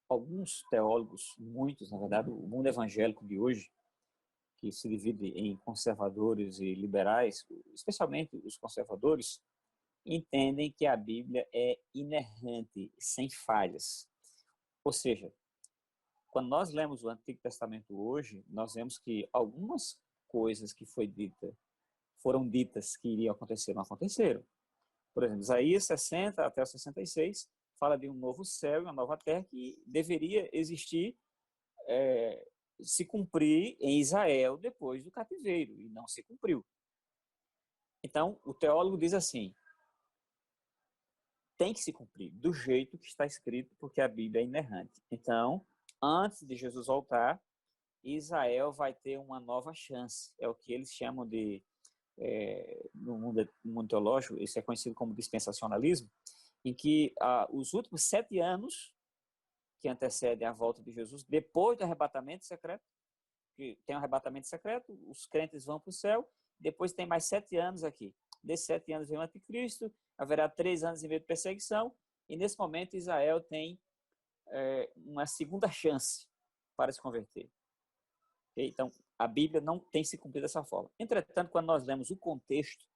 Alguns teólogos, muitos, na verdade, o mundo evangélico de hoje, que se divide em conservadores e liberais, especialmente os conservadores, entendem que a Bíblia é inerrante, sem falhas. Ou seja, quando nós lemos o Antigo Testamento hoje, nós vemos que algumas coisas que foram ditas que iriam acontecer, não aconteceram. Por exemplo, Isaías 60 até o 66 fala de um novo céu e uma nova terra que deveria existir, se cumprir em Israel depois do cativeiro, e não se cumpriu. Então, o teólogo diz assim, tem que se cumprir do jeito que está escrito, porque a Bíblia é inerrante. Então, antes de Jesus voltar, Israel vai ter uma nova chance. É o que eles chamam de, no mundo teológico, isso é conhecido como dispensacionalismo, em que os últimos 7 anos que antecedem a volta de Jesus, depois do arrebatamento secreto, que tem um arrebatamento secreto, os crentes vão para o céu, depois tem mais 7 anos aqui. Desses 7 anos vem o anticristo, haverá 3 anos e meio de perseguição, e nesse momento Israel tem uma segunda chance para se converter. Okay? Então, a Bíblia não tem se cumprido dessa forma. Entretanto, quando nós lemos o contexto,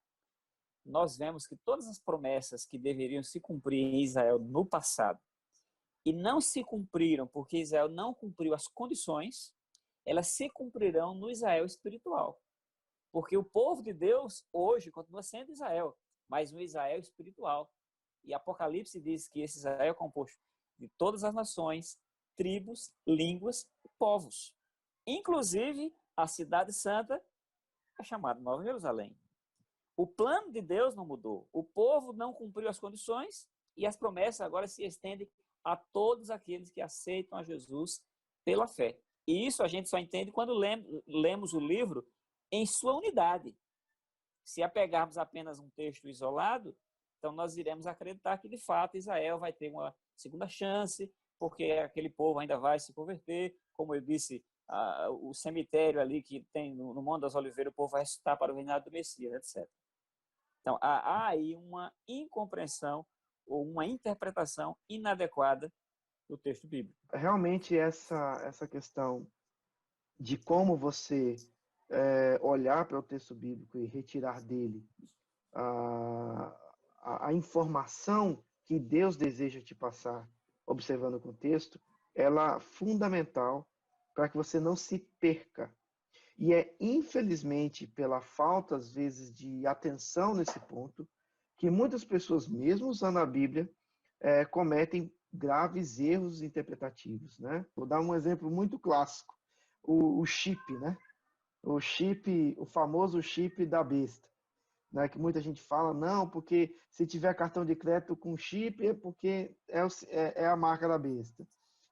nós vemos que todas as promessas que deveriam se cumprir em Israel no passado e não se cumpriram porque Israel não cumpriu as condições, elas se cumprirão no Israel espiritual. Porque o povo de Deus hoje continua sendo Israel, mas um Israel espiritual. E Apocalipse diz que esse Israel é composto de todas as nações, tribos, línguas e povos. Inclusive, a cidade santa é chamada Nova Jerusalém. O plano de Deus não mudou. O povo não cumpriu as condições e as promessas agora se estendem a todos aqueles que aceitam a Jesus pela fé. E isso a gente só entende quando lemos o livro em sua unidade. Se apegarmos apenas um texto isolado, então nós iremos acreditar que, de fato, Israel vai ter uma segunda chance, porque aquele povo ainda vai se converter. Como eu disse, o cemitério ali que tem no Monte das Oliveiras, o povo vai ressuscitar para o reinado do Messias, etc. Então, há aí uma incompreensão ou uma interpretação inadequada do texto bíblico. Realmente, essa questão de como você olhar para o texto bíblico e retirar dele a informação que Deus deseja te passar, observando o contexto, ela é fundamental para que você não se perca. E é, infelizmente, pela falta, às vezes, de atenção nesse ponto, que muitas pessoas, mesmo usando a Bíblia, cometem graves erros interpretativos, né? Vou dar um exemplo muito clássico. O chip, né? O chip, o famoso chip da besta, né? Que muita gente fala, não, porque se tiver cartão de crédito com chip é porque é a marca da besta.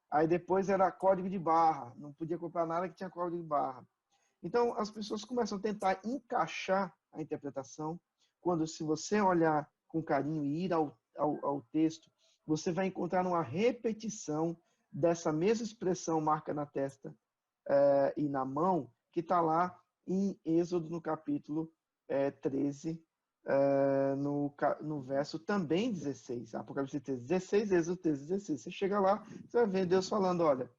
Aí depois era código de barra, não podia comprar nada que tinha código de barra. Então, as pessoas começam a tentar encaixar a interpretação, quando, se você olhar com carinho e ir ao texto, você vai encontrar uma repetição dessa mesma expressão marca na testa e na mão, que está lá em Êxodo, no capítulo 13, no verso também 16. Apocalipse 13, 16, Êxodo 13, 16. Você chega lá, você vai ver Deus falando, olha,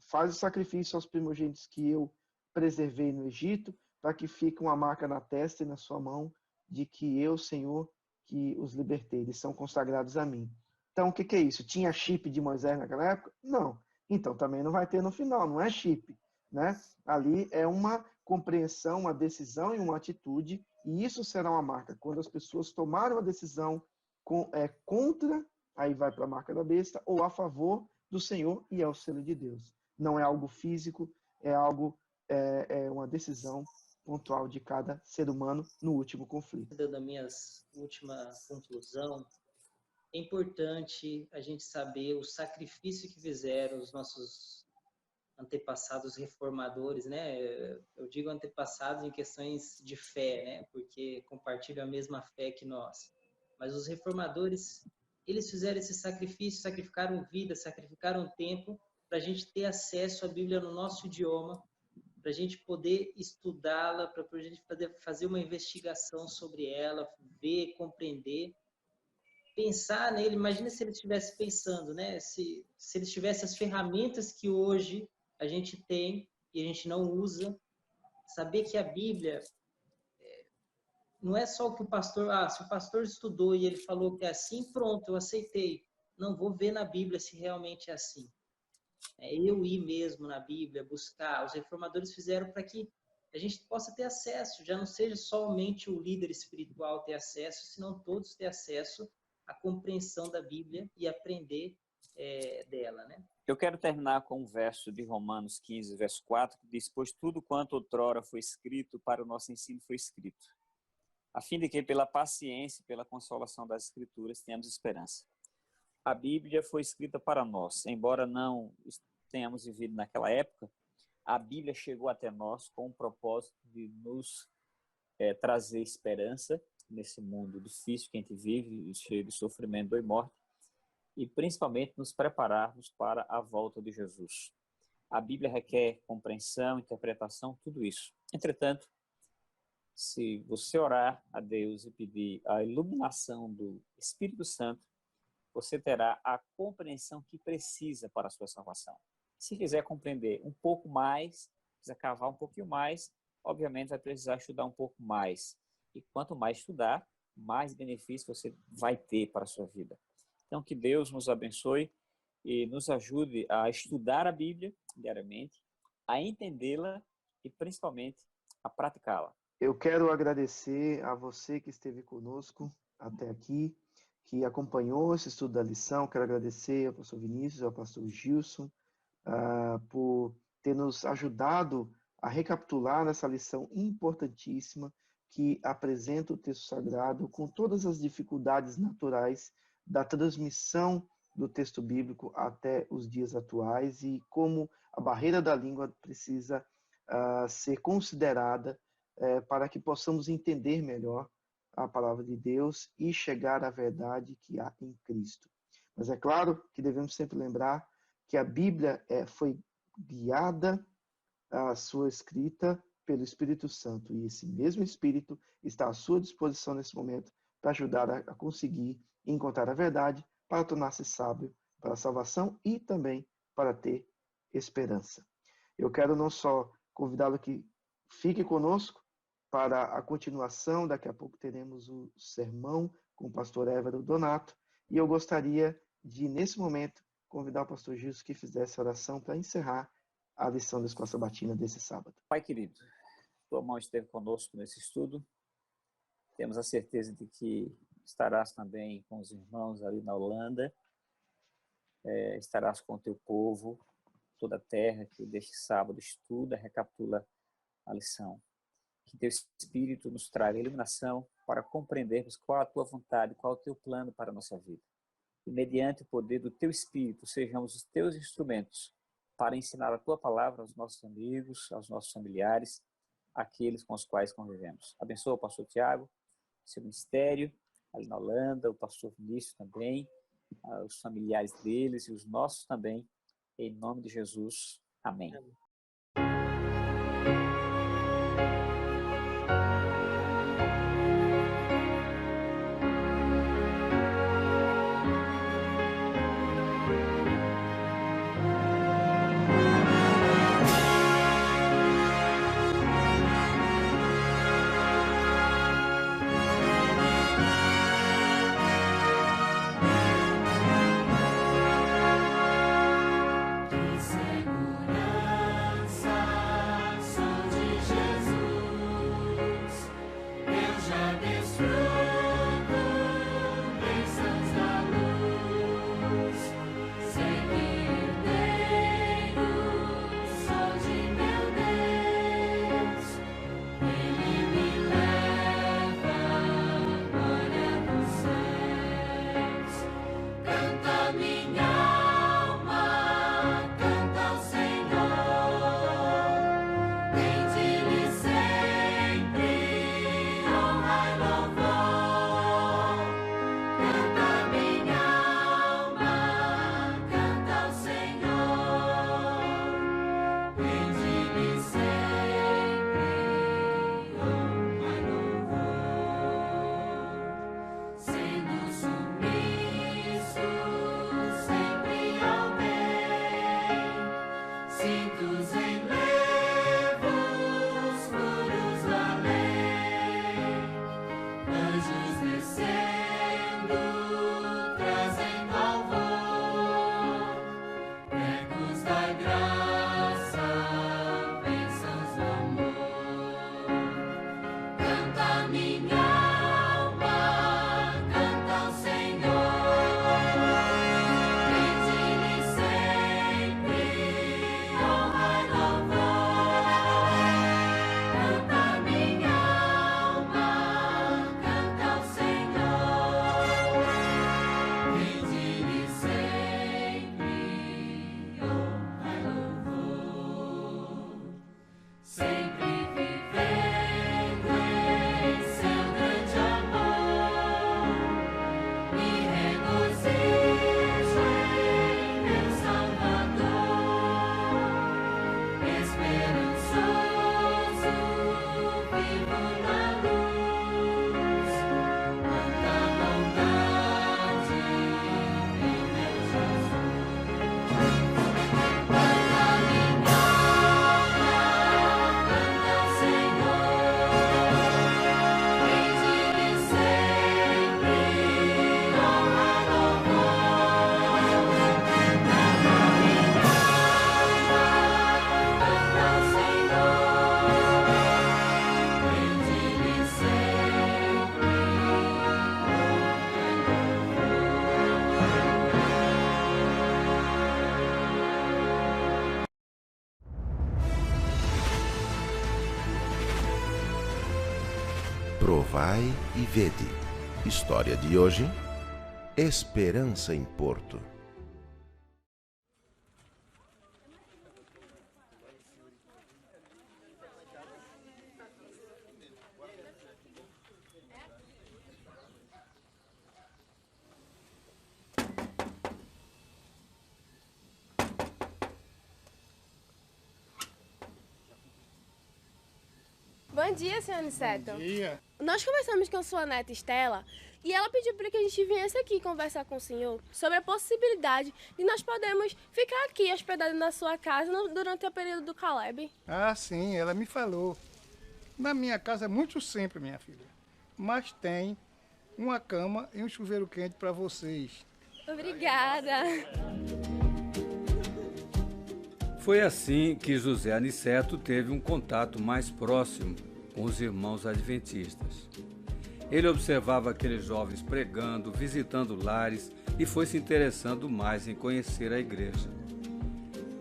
faz o sacrifício aos primogênitos que eu preservei no Egito, para que fique uma marca na testa e na sua mão de que eu, Senhor, que os libertei, eles são consagrados a mim. Então, o que é isso? Tinha chip de Moisés naquela época? Não. Então, também não vai ter no final, não é chip, né? Ali é uma compreensão, uma decisão e uma atitude, e isso será uma marca. Quando as pessoas tomarem uma decisão contra, aí vai para a marca da besta, ou a favor do Senhor, e é o selo de Deus. Não é algo físico, é algo uma decisão pontual de cada ser humano no último conflito. Da minha última conclusão, é importante a gente saber o sacrifício que fizeram os nossos antepassados reformadores, né? Eu digo antepassados em questões de fé, né? Porque compartilham a mesma fé que nós. Mas os reformadores, eles fizeram esse sacrifício, sacrificaram vida, sacrificaram tempo para a gente ter acesso à Bíblia no nosso idioma, para a gente poder estudá-la, para a gente poder fazer uma investigação sobre ela, ver, compreender, pensar nele. Imagina se ele estivesse pensando, né? Se ele tivesse as ferramentas que hoje a gente tem e a gente não usa, saber que a Bíblia não é só o que o pastor... se o pastor estudou e ele falou que é assim, pronto, eu aceitei. Não, vou ver na Bíblia se realmente é assim. Eu ir mesmo na Bíblia, buscar. Os reformadores fizeram para que a gente possa ter acesso, já não seja somente o líder espiritual ter acesso, senão todos ter acesso à compreensão da Bíblia e aprender dela, né? Eu quero terminar com um verso de Romanos 15, verso 4, que diz: pois tudo quanto outrora foi escrito para o nosso ensino foi escrito, a fim de que pela paciência e pela consolação das Escrituras tenhamos esperança. A Bíblia foi escrita para nós, embora não tenhamos vivido naquela época, a Bíblia chegou até nós com o propósito de nos trazer esperança nesse mundo difícil que a gente vive, cheio de sofrimento, dor e morte, e principalmente nos prepararmos para a volta de Jesus. A Bíblia requer compreensão, interpretação, tudo isso. Entretanto, se você orar a Deus e pedir a iluminação do Espírito Santo, você terá a compreensão que precisa para a sua salvação. Se quiser compreender um pouco mais, quiser cavar um pouquinho mais, obviamente vai precisar estudar um pouco mais. E quanto mais estudar, mais benefício você vai ter para a sua vida. Então, que Deus nos abençoe e nos ajude a estudar a Bíblia diariamente, a entendê-la e, principalmente, a praticá-la. Eu quero agradecer a você que esteve conosco até aqui, que acompanhou esse estudo da lição. Quero agradecer ao pastor Vinícius, ao pastor Gilson, por ter nos ajudado a recapitular essa lição importantíssima que apresenta o texto sagrado com todas as dificuldades naturais da transmissão do texto bíblico até os dias atuais e como a barreira da língua precisa ser considerada para que possamos entender melhor a palavra de Deus e chegar à verdade que há em Cristo. Mas é claro que devemos sempre lembrar que a Bíblia foi guiada, a sua escrita, pelo Espírito Santo. E esse mesmo Espírito está à sua disposição nesse momento para ajudar a conseguir encontrar a verdade, para tornar-se sábio para a salvação e também para ter esperança. Eu quero não só convidá-lo que fique conosco para a continuação, daqui a pouco teremos o sermão com o pastor Évero Donato, e eu gostaria de, nesse momento, convidar o pastor Gilson que fizesse a oração para encerrar a lição da Escola Sabatina desse sábado. Pai querido, tua mão esteve conosco nesse estudo. Temos a certeza de que estarás também com os irmãos ali na Holanda, estarás com o teu povo, toda a terra que deste sábado estuda, recapitula a lição. Que teu Espírito nos traga iluminação para compreendermos qual a tua vontade, qual o teu plano para a nossa vida. E mediante o poder do teu Espírito, sejamos os teus instrumentos para ensinar a tua palavra aos nossos amigos, aos nossos familiares, aqueles com os quais convivemos. Abençoa o pastor Tiago, seu ministério, ali na Holanda, o pastor Vinícius também, os familiares deles e os nossos também, em nome de Jesus. Amém. De segurança Provai e vede. História de hoje: Esperança em Porto. Bom dia, senhor Aniceto. Bom dia. Nós conversamos com sua neta Estela e ela pediu para que a gente viesse aqui conversar com o senhor sobre a possibilidade de nós podermos ficar aqui hospedados na sua casa durante o período do Caleb. Ah, sim, ela me falou. Na minha casa é muito simples, minha filha. Mas tem uma cama e um chuveiro quente para vocês. Obrigada. Foi assim que José Aniceto teve um contato mais próximo com os irmãos adventistas. Ele observava aqueles jovens pregando, visitando lares e foi se interessando mais em conhecer a igreja.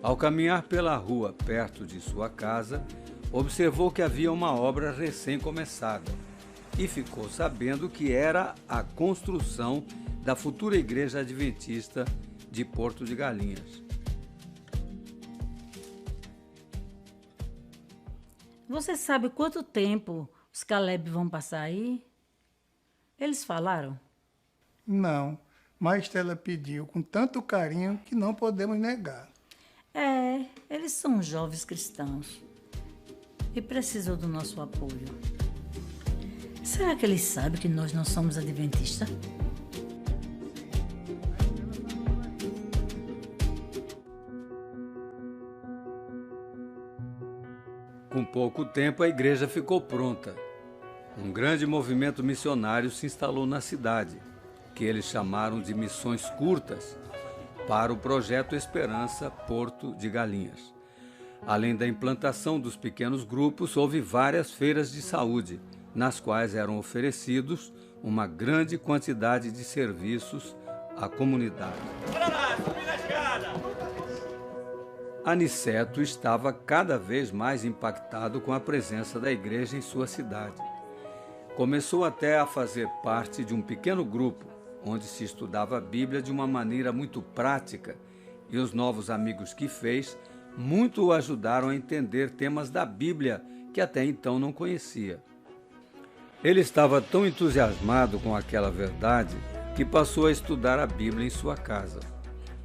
Ao caminhar pela rua perto de sua casa, observou que havia uma obra recém-começada e ficou sabendo que era a construção da futura igreja adventista de Porto de Galinhas. Você sabe quanto tempo os Caleb vão passar aí? Eles falaram? Não, mas Estela pediu com tanto carinho que não podemos negar. É, eles são jovens cristãos e precisam do nosso apoio. Será que eles sabem que nós não somos adventistas? Com pouco tempo, a igreja ficou pronta. Um grande movimento missionário se instalou na cidade, que eles chamaram de Missões Curtas, para o projeto Esperança Porto de Galinhas. Além da implantação dos pequenos grupos, houve várias feiras de saúde, nas quais eram oferecidos uma grande quantidade de serviços à comunidade. Aniceto estava cada vez mais impactado com a presença da igreja em sua cidade. Começou até a fazer parte de um pequeno grupo, onde se estudava a Bíblia de uma maneira muito prática, e os novos amigos que fez muito o ajudaram a entender temas da Bíblia que até então não conhecia. Ele estava tão entusiasmado com aquela verdade que passou a estudar a Bíblia em sua casa.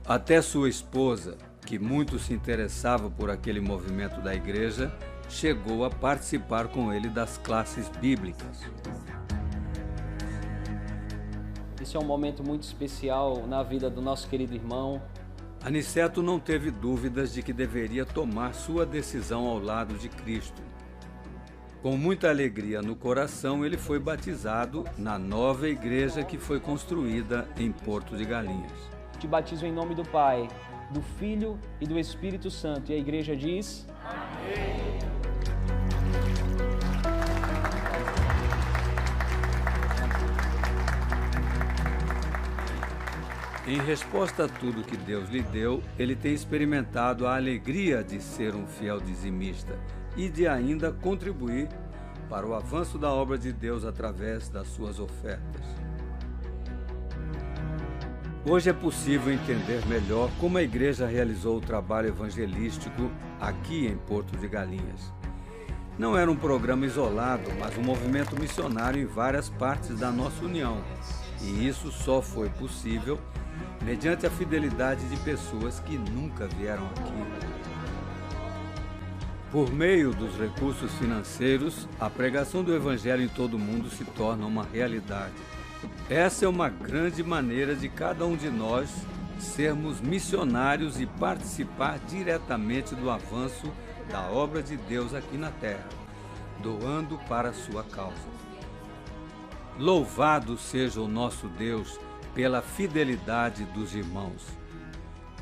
Até sua esposa, que muito se interessava por aquele movimento da igreja, chegou a participar com ele das classes bíblicas. Esse é um momento muito especial na vida do nosso querido irmão. Aniceto não teve dúvidas de que deveria tomar sua decisão ao lado de Cristo. Com muita alegria no coração, ele foi batizado na nova igreja que foi construída em Porto de Galinhas. Te batizo em nome do Pai, do Filho e do Espírito Santo. E a igreja diz... Amém. Em resposta a tudo que Deus lhe deu, ele tem experimentado a alegria de ser um fiel dizimista e de ainda contribuir para o avanço da obra de Deus através das suas ofertas. Hoje é possível entender melhor como a igreja realizou o trabalho evangelístico aqui em Porto de Galinhas. Não era um programa isolado, mas um movimento missionário em várias partes da nossa União. E isso só foi possível mediante a fidelidade de pessoas que nunca vieram aqui. Por meio dos recursos financeiros, a pregação do Evangelho em todo o mundo se torna uma realidade. Essa é uma grande maneira de cada um de nós sermos missionários e participar diretamente do avanço da obra de Deus aqui na terra, doando para a sua causa. Louvado seja o nosso Deus pela fidelidade dos irmãos.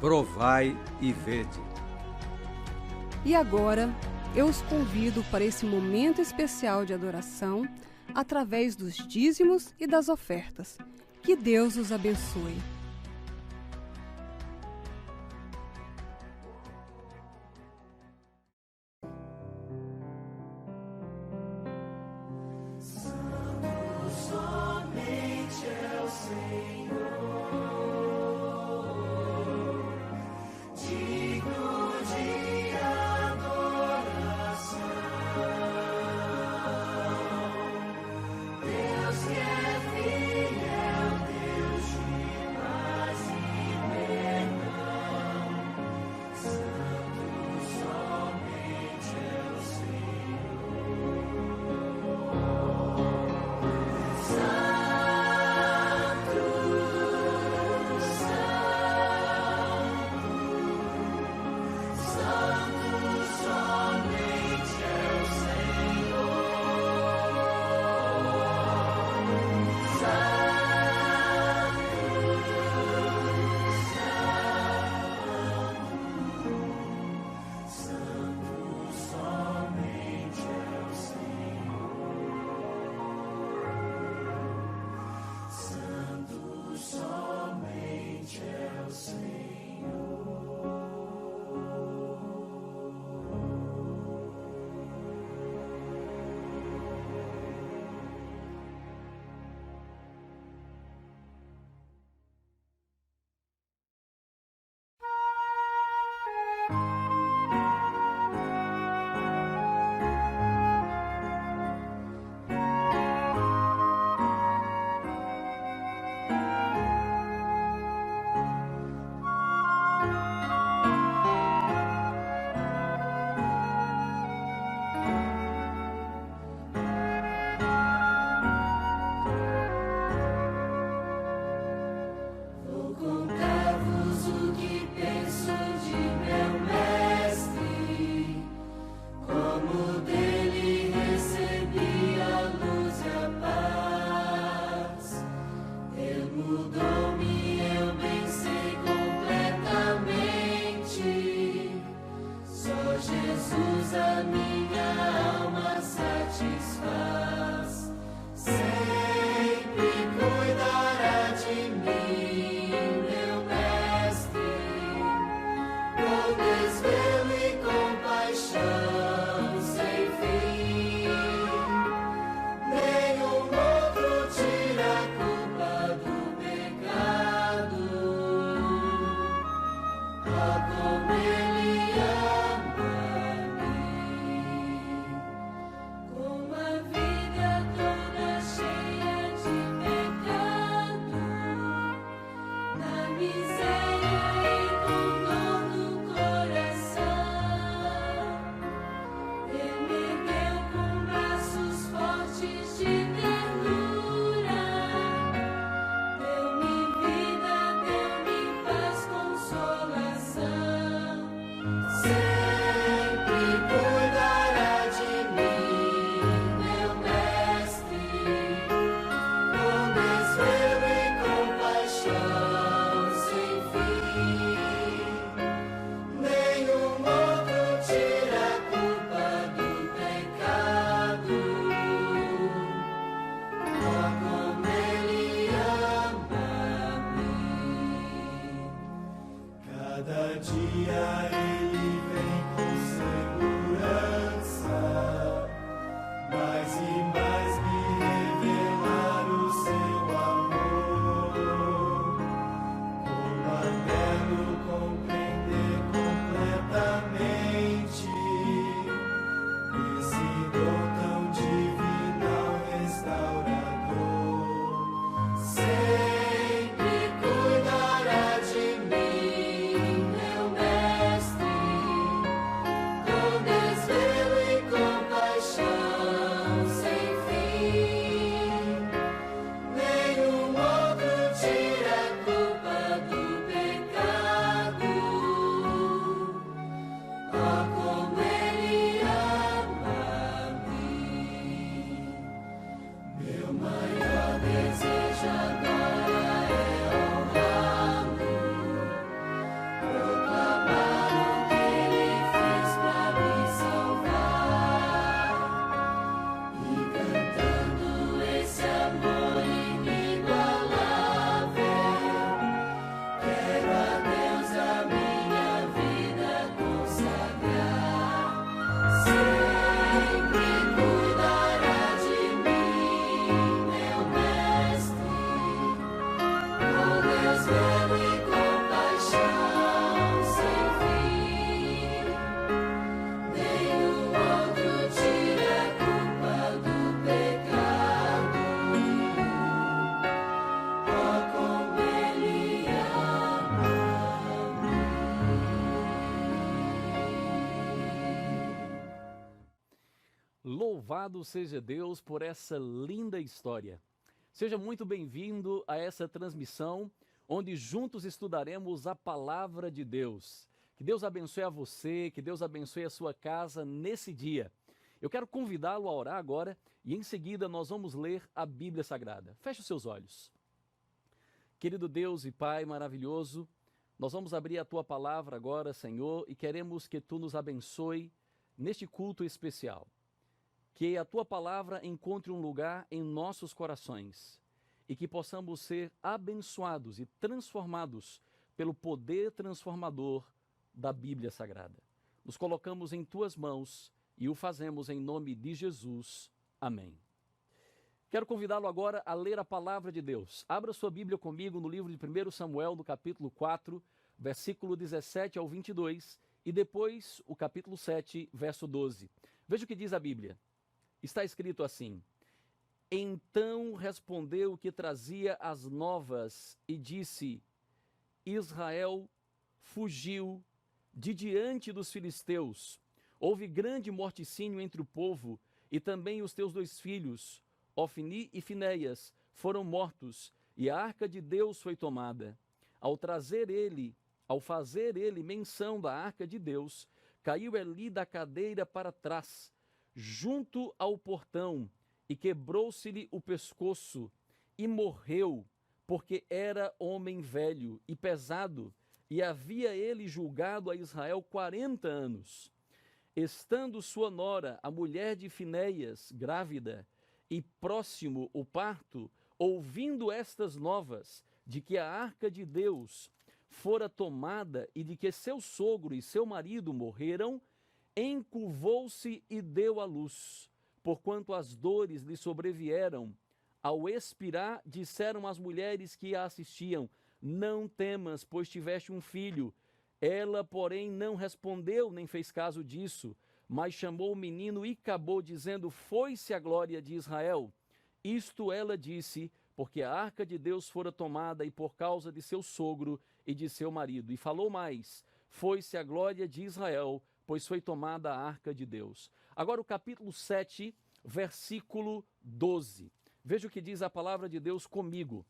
Provai e vede. E agora, eu os convido para esse momento especial de adoração, através dos dízimos e das ofertas. Que Deus os abençoe. Santo dia ele vem com segurança, mais e mais me revelar o seu amor. Como até no compreender completamente esse dom tão divinal restaurador. Sempre cuidará de mim, meu mestre, com desvelo e compaixão sem fim. Nenhum outro tira a culpa do pecado. Oh, como ele ama-me. Meu maior desejo agora é honrá-lo, proclamar o que ele fez pra me salvar, e cantando esse amor inigualável, quero a Deus a minha vida consagrar. Sempre cuidará de mim, meu mestre, com desvelo e compaixão sem fim. Nenhum outro tira a culpa do pecado. Oh, como ele ama-me. Louvado seja Deus por essa linda história. Seja muito bem-vindo a essa transmissão, onde juntos estudaremos a palavra de Deus. Que Deus abençoe a você, que Deus abençoe a sua casa nesse dia. Eu quero convidá-lo a orar agora e em seguida nós vamos ler a Bíblia Sagrada. Feche os seus olhos. Querido Deus e Pai maravilhoso, nós vamos abrir a Tua palavra agora, Senhor, e queremos que Tu nos abençoe neste culto especial. Que a Tua palavra encontre um lugar em nossos corações e que possamos ser abençoados e transformados pelo poder transformador da Bíblia Sagrada. Nos colocamos em Tuas mãos e o fazemos em nome de Jesus. Amém. Quero convidá-lo agora a ler a palavra de Deus. Abra sua Bíblia comigo no livro de 1 Samuel, no capítulo 4, versículo 17 ao 22, e depois o capítulo 7, verso 12. Veja o que diz a Bíblia. Está escrito assim: Então respondeu o que trazia as novas e disse: Israel fugiu de diante dos filisteus. Houve grande morticínio entre o povo, e também os teus 2 filhos, Ofni e Finéias, foram mortos, e a arca de Deus foi tomada. Ao fazer ele menção da arca de Deus, caiu Eli da cadeira para trás, junto ao portão, e quebrou-se-lhe o pescoço, e morreu, porque era homem velho e pesado, e havia ele julgado a Israel 40 anos. Estando sua nora, a mulher de Finéias, grávida, e próximo o parto, ouvindo estas novas, de que a arca de Deus fora tomada e de que seu sogro e seu marido morreram, encurvou-se e deu à luz, porquanto as dores lhe sobrevieram. Ao expirar, disseram as mulheres que a assistiam: Não temas, pois tiveste um filho. Ela, porém, não respondeu, nem fez caso disso, mas chamou o menino e acabou dizendo: Foi-se a glória de Israel. Isto ela disse, porque a arca de Deus fora tomada e por causa de seu sogro e de seu marido. E falou mais: Foi-se a glória de Israel, pois foi tomada a arca de Deus. Agora o capítulo 7, versículo 12. Veja o que diz a palavra de Deus comigo.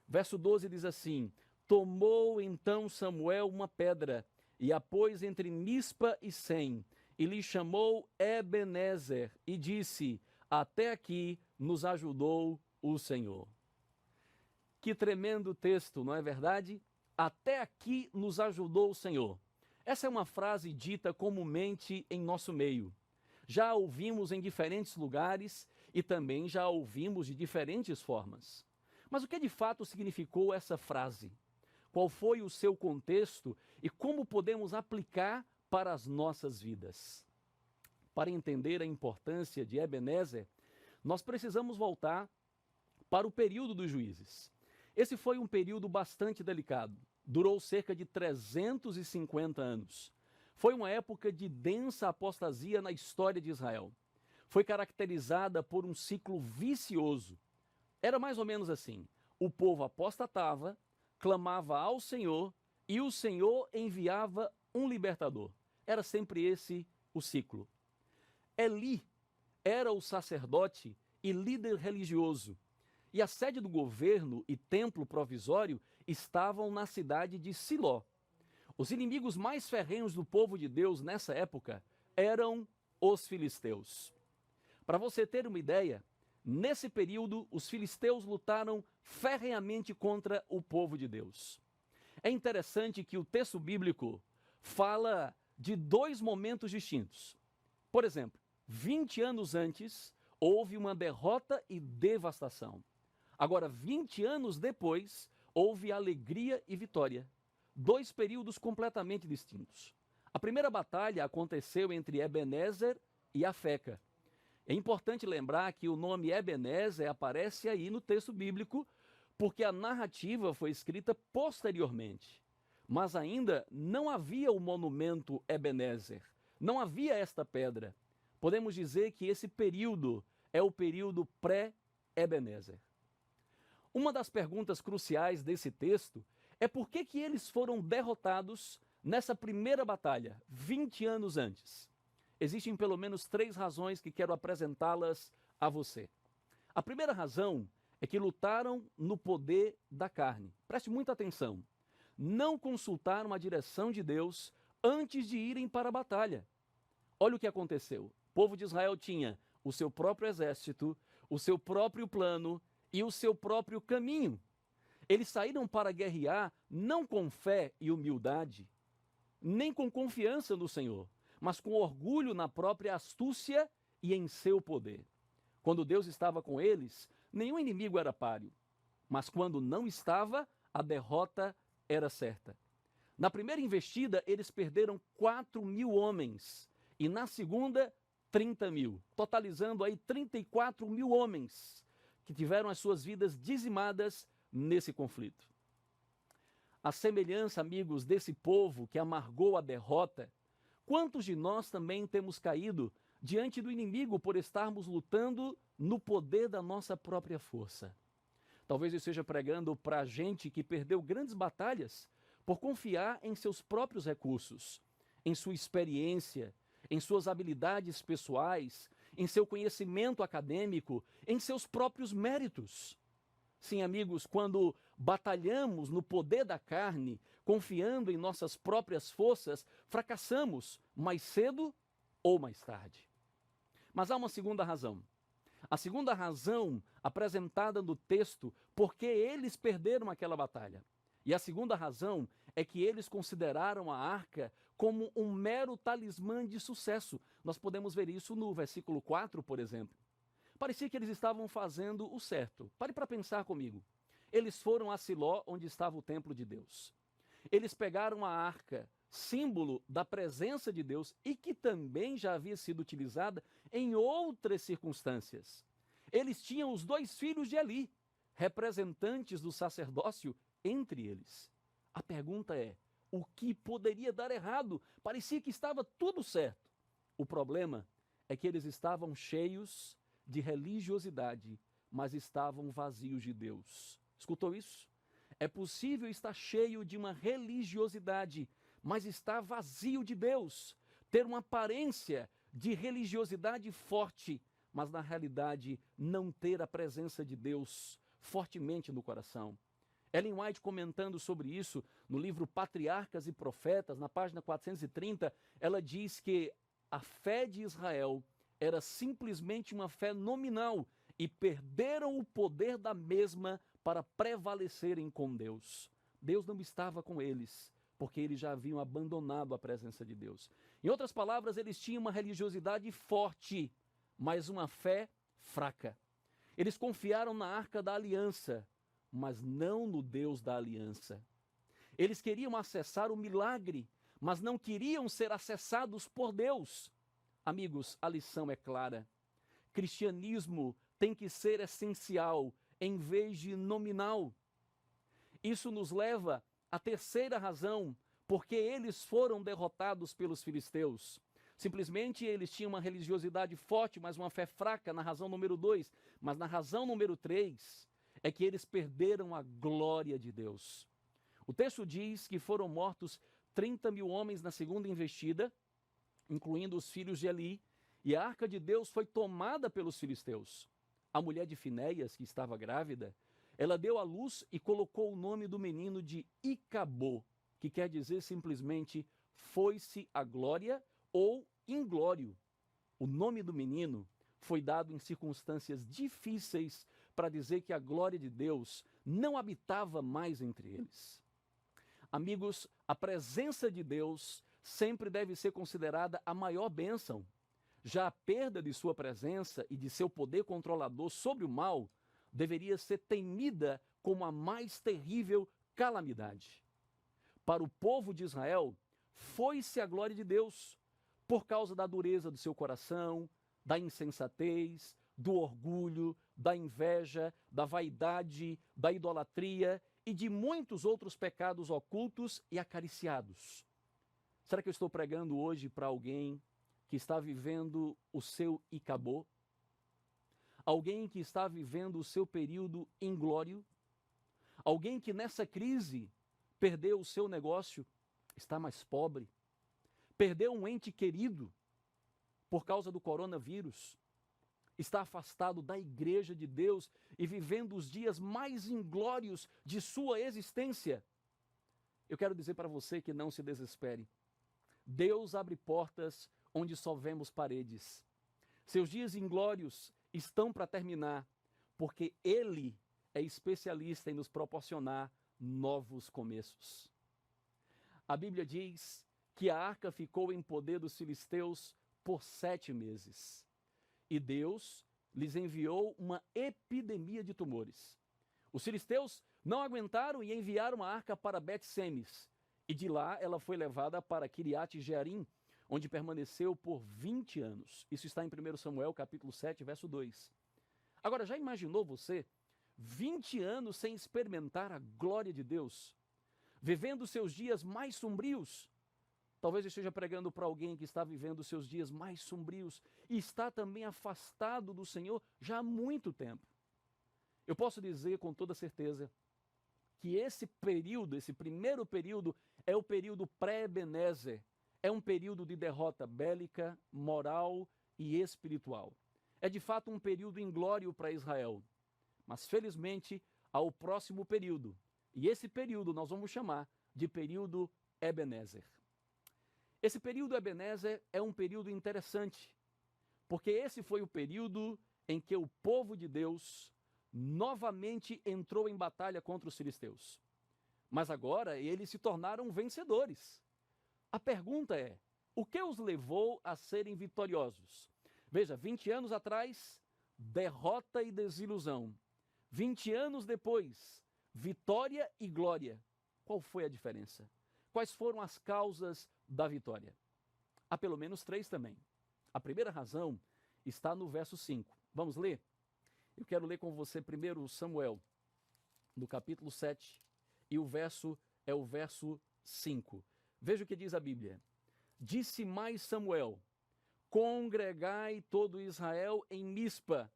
Verso 12 diz assim: Tomou então Samuel uma pedra e a pôs entre Mispa e Sem, e lhe chamou Ebenezer, e disse: Até aqui nos ajudou o Senhor. Que tremendo texto, não é verdade? Até aqui nos ajudou o Senhor. Essa é uma frase dita comumente em nosso meio. Já a ouvimos em diferentes lugares e também já a ouvimos de diferentes formas. Mas o que de fato significou essa frase? qual foi o seu contexto e como podemos aplicar para as nossas vidas. Para entender a importância de Ebenezer, nós precisamos voltar para o período dos juízes. Esse foi um período bastante delicado, durou cerca de 350 anos. Foi uma época de densa apostasia na história de Israel. Foi caracterizada por um ciclo vicioso. Era mais ou menos assim: o povo apostatava, clamava ao Senhor e o Senhor enviava um libertador. Era sempre esse o ciclo. Eli era o sacerdote e líder religioso, e a sede do governo e templo provisório estavam na cidade de Siló. Os inimigos mais ferrenhos do povo de Deus nessa época eram os filisteus. Para você ter uma ideia, nesse período os filisteus lutaram ferrenhamente contra o povo de Deus. É interessante que o texto bíblico fala de dois momentos distintos. Por exemplo, 20 anos antes, houve uma derrota e devastação. Agora, 20 anos depois, houve alegria e vitória. Dois períodos completamente distintos. A primeira batalha aconteceu entre Ebenezer e Afeca. É importante lembrar que o nome Ebenezer aparece aí no texto bíblico, porque a narrativa foi escrita posteriormente. Mas ainda não havia o monumento Ebenezer, não havia esta pedra. Podemos dizer que esse período é o período pré-Ebenezer. Uma das perguntas cruciais desse texto é por que eles foram derrotados nessa primeira batalha, 20 anos antes. Existem pelo menos 3 razões que quero apresentá-las a você. A primeira razão é que lutaram no poder da carne. Preste muita atenção. Não consultaram a direção de Deus antes de irem para a batalha. Olha o que aconteceu. O povo de Israel tinha o seu próprio exército, o seu próprio plano e o seu próprio caminho. Eles saíram para guerrear não com fé e humildade, nem com confiança no Senhor, mas com orgulho na própria astúcia e em seu poder. Quando Deus estava com eles, nenhum inimigo era páreo, mas quando não estava, a derrota era certa. Na primeira investida, eles perderam 4.000 homens, e na segunda, 30.000, totalizando aí 34.000 homens que tiveram as suas vidas dizimadas nesse conflito. A semelhança, amigos, desse povo que amargou a derrota, quantos de nós também temos caído diante do inimigo por estarmos lutando no poder da nossa própria força? Talvez eu esteja pregando para gente que perdeu grandes batalhas por confiar em seus próprios recursos, em sua experiência, em suas habilidades pessoais, em seu conhecimento acadêmico, em seus próprios méritos. Sim, amigos, quando batalhamos no poder da carne, confiando em nossas próprias forças, fracassamos mais cedo ou mais tarde. Mas há uma segunda razão. A segunda razão apresentada no texto, porque eles perderam aquela batalha. E a segunda razão é que eles consideraram a arca como um mero talismã de sucesso. Nós podemos ver isso no versículo 4, por exemplo. Parecia que eles estavam fazendo o certo. Pare para pensar comigo. Eles foram a Siló, onde estava o templo de Deus. Eles pegaram a arca, símbolo da presença de Deus e que também já havia sido utilizada em outras circunstâncias. Eles tinham os 2 filhos de Eli, representantes do sacerdócio entre eles. A pergunta é, o que poderia dar errado? Parecia que estava tudo certo. O problema é que eles estavam cheios de religiosidade, mas estavam vazios de Deus. Escutou isso? É possível estar cheio de uma religiosidade, mas estar vazio de Deus. Ter uma aparência de religiosidade forte, mas na realidade não ter a presença de Deus fortemente no coração. Ellen White, comentando sobre isso no livro Patriarcas e Profetas, na página 430, ela diz que a fé de Israel era simplesmente uma fé nominal e perderam o poder da mesma para prevalecerem com Deus. Deus não estava com eles, porque eles já haviam abandonado a presença de Deus. Em outras palavras, eles tinham uma religiosidade forte, mas uma fé fraca. Eles confiaram na Arca da Aliança, mas não no Deus da Aliança. Eles queriam acessar o milagre, mas não queriam ser acessados por Deus. Amigos, a lição é clara. Cristianismo tem que ser essencial em vez de nominal. Isso nos leva à terceira razão, porque eles foram derrotados pelos filisteus. Simplesmente eles tinham uma religiosidade forte, mas uma fé fraca, na razão número 2. Mas na razão número 3, é que eles perderam a glória de Deus. O texto diz que foram mortos 30.000 homens na segunda investida, incluindo os filhos de Eli, e a arca de Deus foi tomada pelos filisteus. A mulher de Finéias, que estava grávida, ela deu à luz e colocou o nome do menino de Icabô, que quer dizer simplesmente foi-se a glória ou inglório. O nome do menino foi dado em circunstâncias difíceis para dizer que a glória de Deus não habitava mais entre eles. Amigos, a presença de Deus sempre deve ser considerada a maior bênção. Já a perda de sua presença e de seu poder controlador sobre o mal deveria ser temida como a mais terrível calamidade. Para o povo de Israel, foi-se a glória de Deus por causa da dureza do seu coração, da insensatez, do orgulho, da inveja, da vaidade, da idolatria e de muitos outros pecados ocultos e acariciados. Será que eu estou pregando hoje para alguém que está vivendo o seu Icabô? Alguém que está vivendo o seu período inglório? Alguém que nessa crise perdeu o seu negócio, está mais pobre? Perdeu um ente querido por causa do coronavírus? Está afastado da igreja de Deus e vivendo os dias mais inglórios de sua existência? Eu quero dizer para você que não se desespere. Deus abre portas onde só vemos paredes. Seus dias inglórios estão para terminar, porque Ele é especialista em nos proporcionar novos começos. A Bíblia diz que a arca ficou em poder dos filisteus por 7 meses. E Deus lhes enviou uma epidemia de tumores. Os filisteus não aguentaram e enviaram a arca para Bet-Semes. E de lá ela foi levada para Kiriat-Jearim, onde permaneceu por 20 anos. Isso está em 1 Samuel, capítulo 7, verso 2. Agora, já imaginou você 20 anos sem experimentar a glória de Deus? Vivendo seus dias mais sombrios? Talvez eu esteja pregando para alguém que está vivendo seus dias mais sombrios e está também afastado do Senhor já há muito tempo. Eu posso dizer com toda certeza que esse período, esse primeiro período, é o período pré-Ebenezer. É um período de derrota bélica, moral e espiritual. É de fato um período inglório para Israel. Mas felizmente há o próximo período. E esse período nós vamos chamar de período Ebenezer. Esse período Ebenezer é um período interessante, porque esse foi o período em que o povo de Deus novamente entrou em batalha contra os filisteus. Mas agora eles se tornaram vencedores. A pergunta é, o que os levou a serem vitoriosos? Veja, 20 anos atrás, derrota e desilusão. 20 anos depois, vitória e glória. Qual foi a diferença? Quais foram as causas da vitória? Há pelo menos 3 também. A primeira razão está no verso 5. Vamos ler? Eu quero ler com você primeiro Samuel, no capítulo 7, e o verso é o verso 5. Veja o que diz a Bíblia. Disse mais Samuel, congregai todo Israel em Mispa,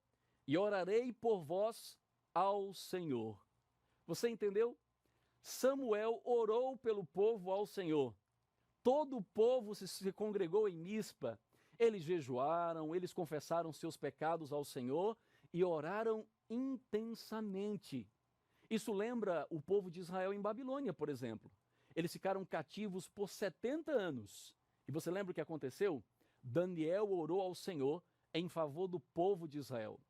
e orarei por vós ao Senhor. Você entendeu? Samuel orou pelo povo ao Senhor. Todo o povo se congregou em Mispa. Eles jejuaram, eles confessaram seus pecados ao Senhor e oraram intensamente. Isso lembra o povo de Israel em Babilônia, por exemplo. Eles ficaram cativos por 70 anos. E você lembra o que aconteceu? Daniel orou ao Senhor em favor do povo de Israel.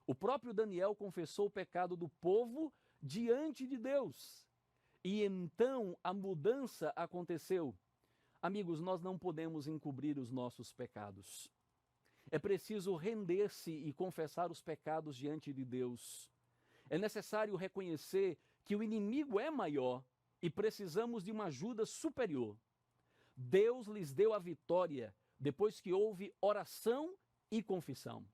O próprio Daniel confessou o pecado do povo diante de Deus. E então a mudança aconteceu. Amigos, nós não podemos encobrir os nossos pecados. É preciso render-se e confessar os pecados diante de Deus. É necessário reconhecer que o inimigo é maior e precisamos de uma ajuda superior. Deus lhes deu a vitória depois que houve oração e confissão.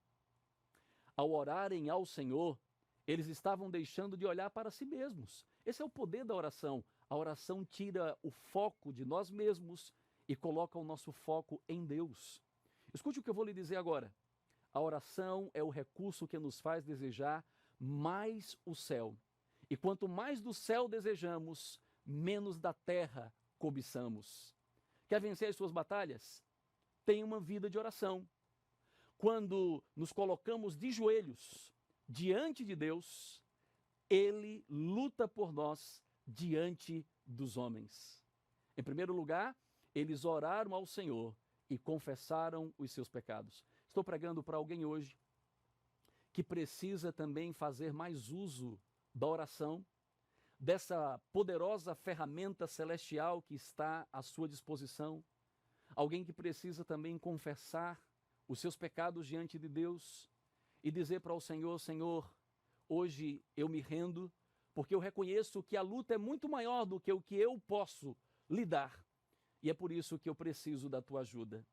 Ao orarem ao Senhor, eles estavam deixando de olhar para si mesmos. Esse é o poder da oração. A oração tira o foco de nós mesmos e coloca o nosso foco em Deus. Escute o que eu vou lhe dizer agora. A oração é o recurso que nos faz desejar mais o céu. E quanto mais do céu desejamos, menos da terra cobiçamos. Quer vencer as suas batalhas? Tenha uma vida de oração. Quando nos colocamos de joelhos diante de Deus, Ele luta por nós diante dos homens. Em primeiro lugar, eles oraram ao Senhor e confessaram os seus pecados. Estou pregando para alguém hoje que precisa também fazer mais uso da oração, dessa poderosa ferramenta celestial que está à sua disposição. Alguém que precisa também confessar os seus pecados diante de Deus e dizer para o Senhor: Senhor, hoje eu me rendo, porque eu reconheço que a luta é muito maior do que o que eu posso lidar. E é por isso que eu preciso da tua ajuda.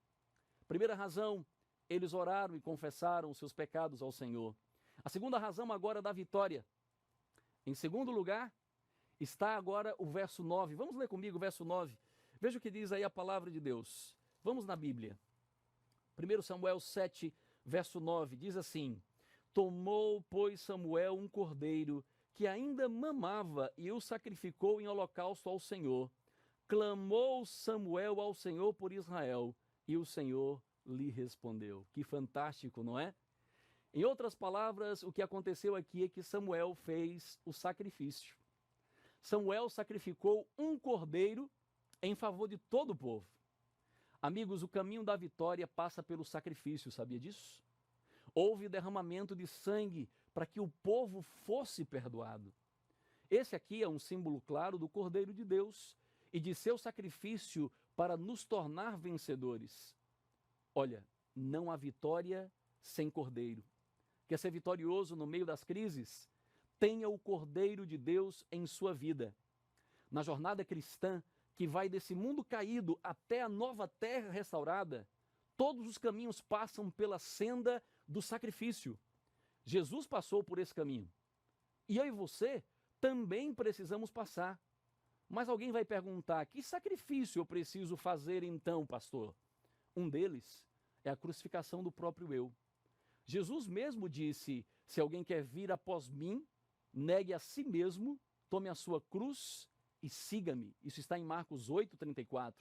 Primeira razão, eles oraram e confessaram os seus pecados ao Senhor. A segunda razão agora da vitória. Em segundo lugar, está agora o verso 9. Vamos ler comigo o verso 9. Veja o que diz aí a palavra de Deus. Vamos na Bíblia. 1 Samuel 7, verso 9, diz assim: Tomou, pois, Samuel um cordeiro que ainda mamava e o sacrificou em holocausto ao Senhor. Clamou Samuel ao Senhor por Israel e o Senhor lhe respondeu. Que fantástico, não é? Em outras palavras, o que aconteceu aqui é que Samuel fez o sacrifício. Samuel sacrificou um cordeiro em favor de todo o povo. Amigos, o caminho da vitória passa pelo sacrifício, sabia disso? Houve derramamento de sangue para que o povo fosse perdoado. Esse aqui é um símbolo claro do Cordeiro de Deus e de seu sacrifício para nos tornar vencedores. Olha, não há vitória sem Cordeiro. Quer ser vitorioso no meio das crises? Tenha o Cordeiro de Deus em sua vida. Na jornada cristã, que vai desse mundo caído até a nova terra restaurada, todos os caminhos passam pela senda do sacrifício. Jesus passou por esse caminho. E eu e você também precisamos passar. Mas alguém vai perguntar: que sacrifício eu preciso fazer então, pastor? Um deles é a crucificação do próprio eu. Jesus mesmo disse: se alguém quer vir após mim, negue a si mesmo, tome a sua cruz e siga-me. Isso está em Marcos 8:34.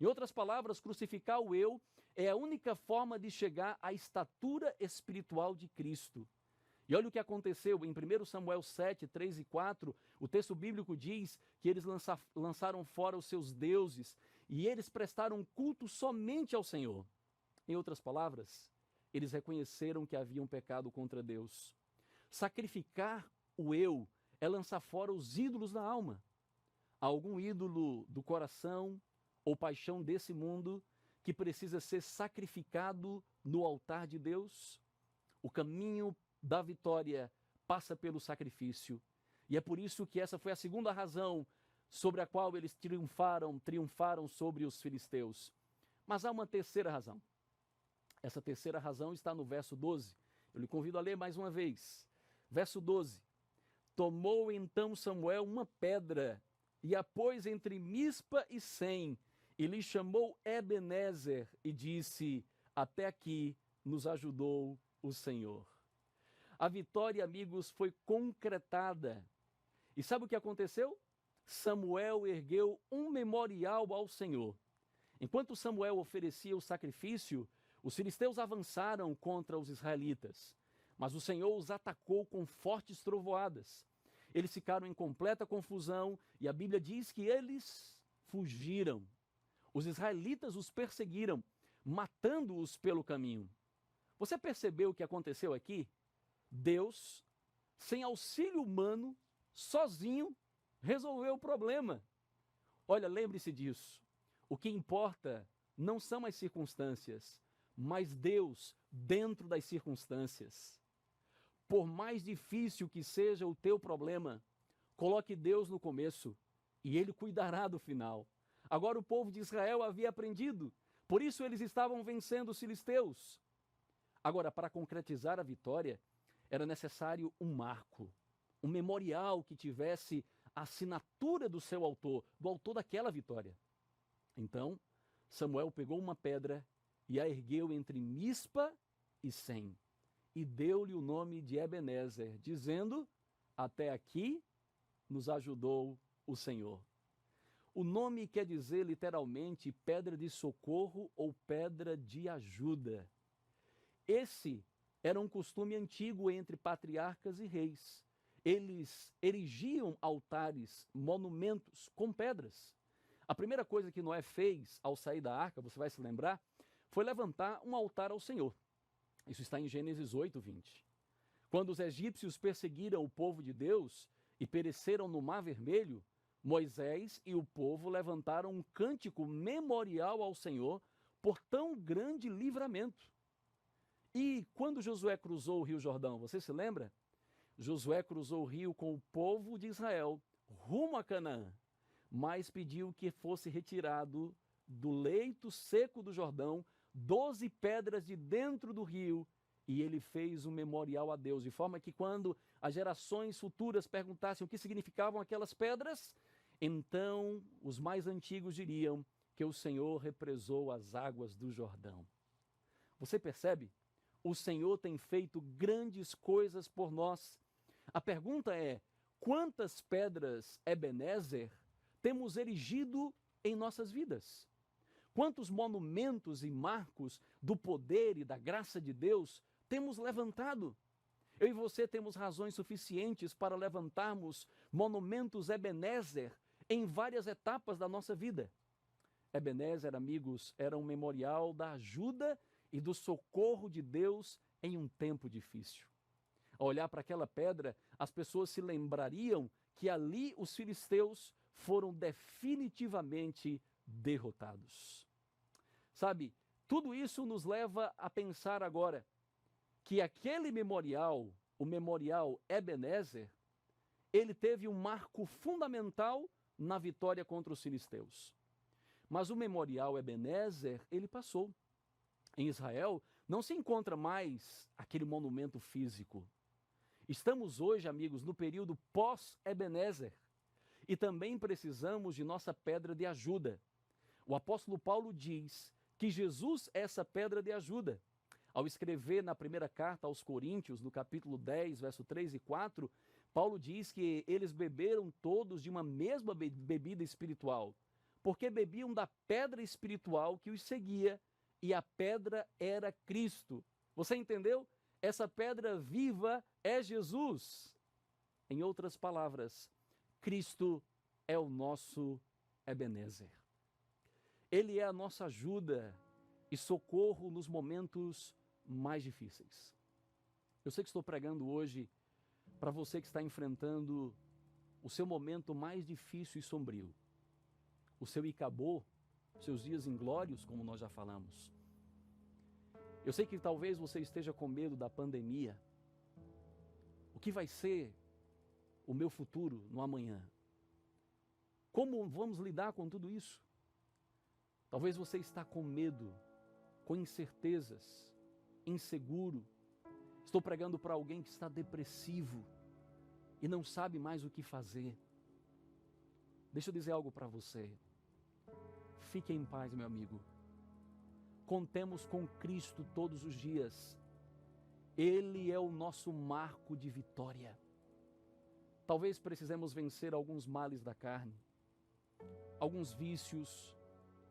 Em outras palavras, crucificar o eu é a única forma de chegar à estatura espiritual de Cristo. E olha o que aconteceu em 1 Samuel 7, 3 e 4, o texto bíblico diz que eles lançaram fora os seus deuses e eles prestaram culto somente ao Senhor. Em outras palavras, eles reconheceram que haviam pecado contra Deus. Sacrificar o eu é lançar fora os ídolos da alma. Há algum ídolo do coração ou paixão desse mundo que precisa ser sacrificado no altar de Deus? O caminho da vitória passa pelo sacrifício. E é por isso que essa foi a segunda razão sobre a qual eles triunfaram sobre os filisteus. Mas há uma terceira razão. Essa terceira razão está no verso 12. Eu lhe convido a ler mais uma vez. Verso 12. Tomou então Samuel uma pedra e a pôs entre Mispa e Sem, e lhe chamou Ebenezer e disse: até aqui nos ajudou o Senhor. A vitória, amigos, foi concretada. E sabe o que aconteceu? Samuel ergueu um memorial ao Senhor. Enquanto Samuel oferecia o sacrifício, os filisteus avançaram contra os israelitas, mas o Senhor os atacou com fortes trovoadas. Eles ficaram em completa confusão e a Bíblia diz que eles fugiram. Os israelitas os perseguiram, matando-os pelo caminho. Você percebeu o que aconteceu aqui? Deus, sem auxílio humano, sozinho, resolveu o problema. Olha, lembre-se disso. O que importa não são as circunstâncias, mas Deus dentro das circunstâncias. Por mais difícil que seja o teu problema, coloque Deus no começo. e ele cuidará do final. Agora o povo de Israel havia aprendido, por isso eles estavam vencendo os filisteus. Agora, para concretizar a vitória, era necessário um marco, um memorial que tivesse a assinatura do seu autor, do autor daquela vitória. Então, Samuel pegou uma pedra e a ergueu entre Mispa e Sem, e deu-lhe o nome de Ebenezer, dizendo: até aqui nos ajudou o Senhor. O nome quer dizer literalmente pedra de socorro ou pedra de ajuda. Esse era um costume antigo entre patriarcas e reis. Eles erigiam altares, monumentos com pedras. A primeira coisa que Noé fez ao sair da arca, você vai se lembrar, foi levantar um altar ao Senhor. Isso está em Gênesis 8:20. Quando os egípcios perseguiram o povo de Deus e pereceram no Mar Vermelho, Moisés e o povo levantaram um cântico memorial ao Senhor por tão grande livramento. E quando Josué cruzou o Rio Jordão, você se lembra? Josué cruzou o rio com o povo de Israel rumo a Canaã, mas pediu que fosse retirado do leito seco do Jordão 12 pedras de dentro do rio, e ele fez um memorial a Deus, de forma que quando as gerações futuras perguntassem o que significavam aquelas pedras, então os mais antigos diriam que o Senhor represou as águas do Jordão. Você percebe? O Senhor tem feito grandes coisas por nós. A pergunta é: quantas pedras Ebenezer temos erigido em nossas vidas? Quantos monumentos e marcos do poder e da graça de Deus temos levantado? Eu e você temos razões suficientes para levantarmos monumentos Ebenezer em várias etapas da nossa vida. Ebenezer, amigos, era um memorial da ajuda e do socorro de Deus em um tempo difícil. Ao olhar para aquela pedra, as pessoas se lembrariam que ali os filisteus foram definitivamente derrotados. Sabe, tudo isso nos leva a pensar agora que aquele memorial, o memorial Ebenezer, ele teve um marco fundamental na vitória contra os filisteus. Mas o memorial Ebenezer, ele passou. Em Israel, não se encontra mais aquele monumento físico. Estamos hoje, amigos, no período pós-Ebenezer e também precisamos de nossa pedra de ajuda. O apóstolo Paulo diz que Jesus é essa pedra de ajuda. Ao escrever na primeira carta aos Coríntios, no capítulo 10, verso 3 e 4, Paulo diz que eles beberam todos de uma mesma bebida espiritual, porque bebiam da pedra espiritual que os seguia, e a pedra era Cristo. Você entendeu? Essa pedra viva é Jesus. Em outras palavras, Cristo é o nosso Ebenezer. Ele é a nossa ajuda e socorro nos momentos mais difíceis. Eu sei que estou pregando hoje para você que está enfrentando o seu momento mais difícil e sombrio. O seu Icabô, seus dias inglórios, como nós já falamos. Eu sei que talvez você esteja com medo da pandemia. O que vai ser o meu futuro no amanhã? Como vamos lidar com tudo isso? Talvez você está com medo, com incertezas, inseguro. Estou pregando para alguém que está depressivo e não sabe mais o que fazer. Deixa eu dizer algo para você. Fique em paz, meu amigo. Contemos com Cristo todos os dias. Ele é o nosso marco de vitória. Talvez precisemos vencer alguns males da carne, alguns vícios,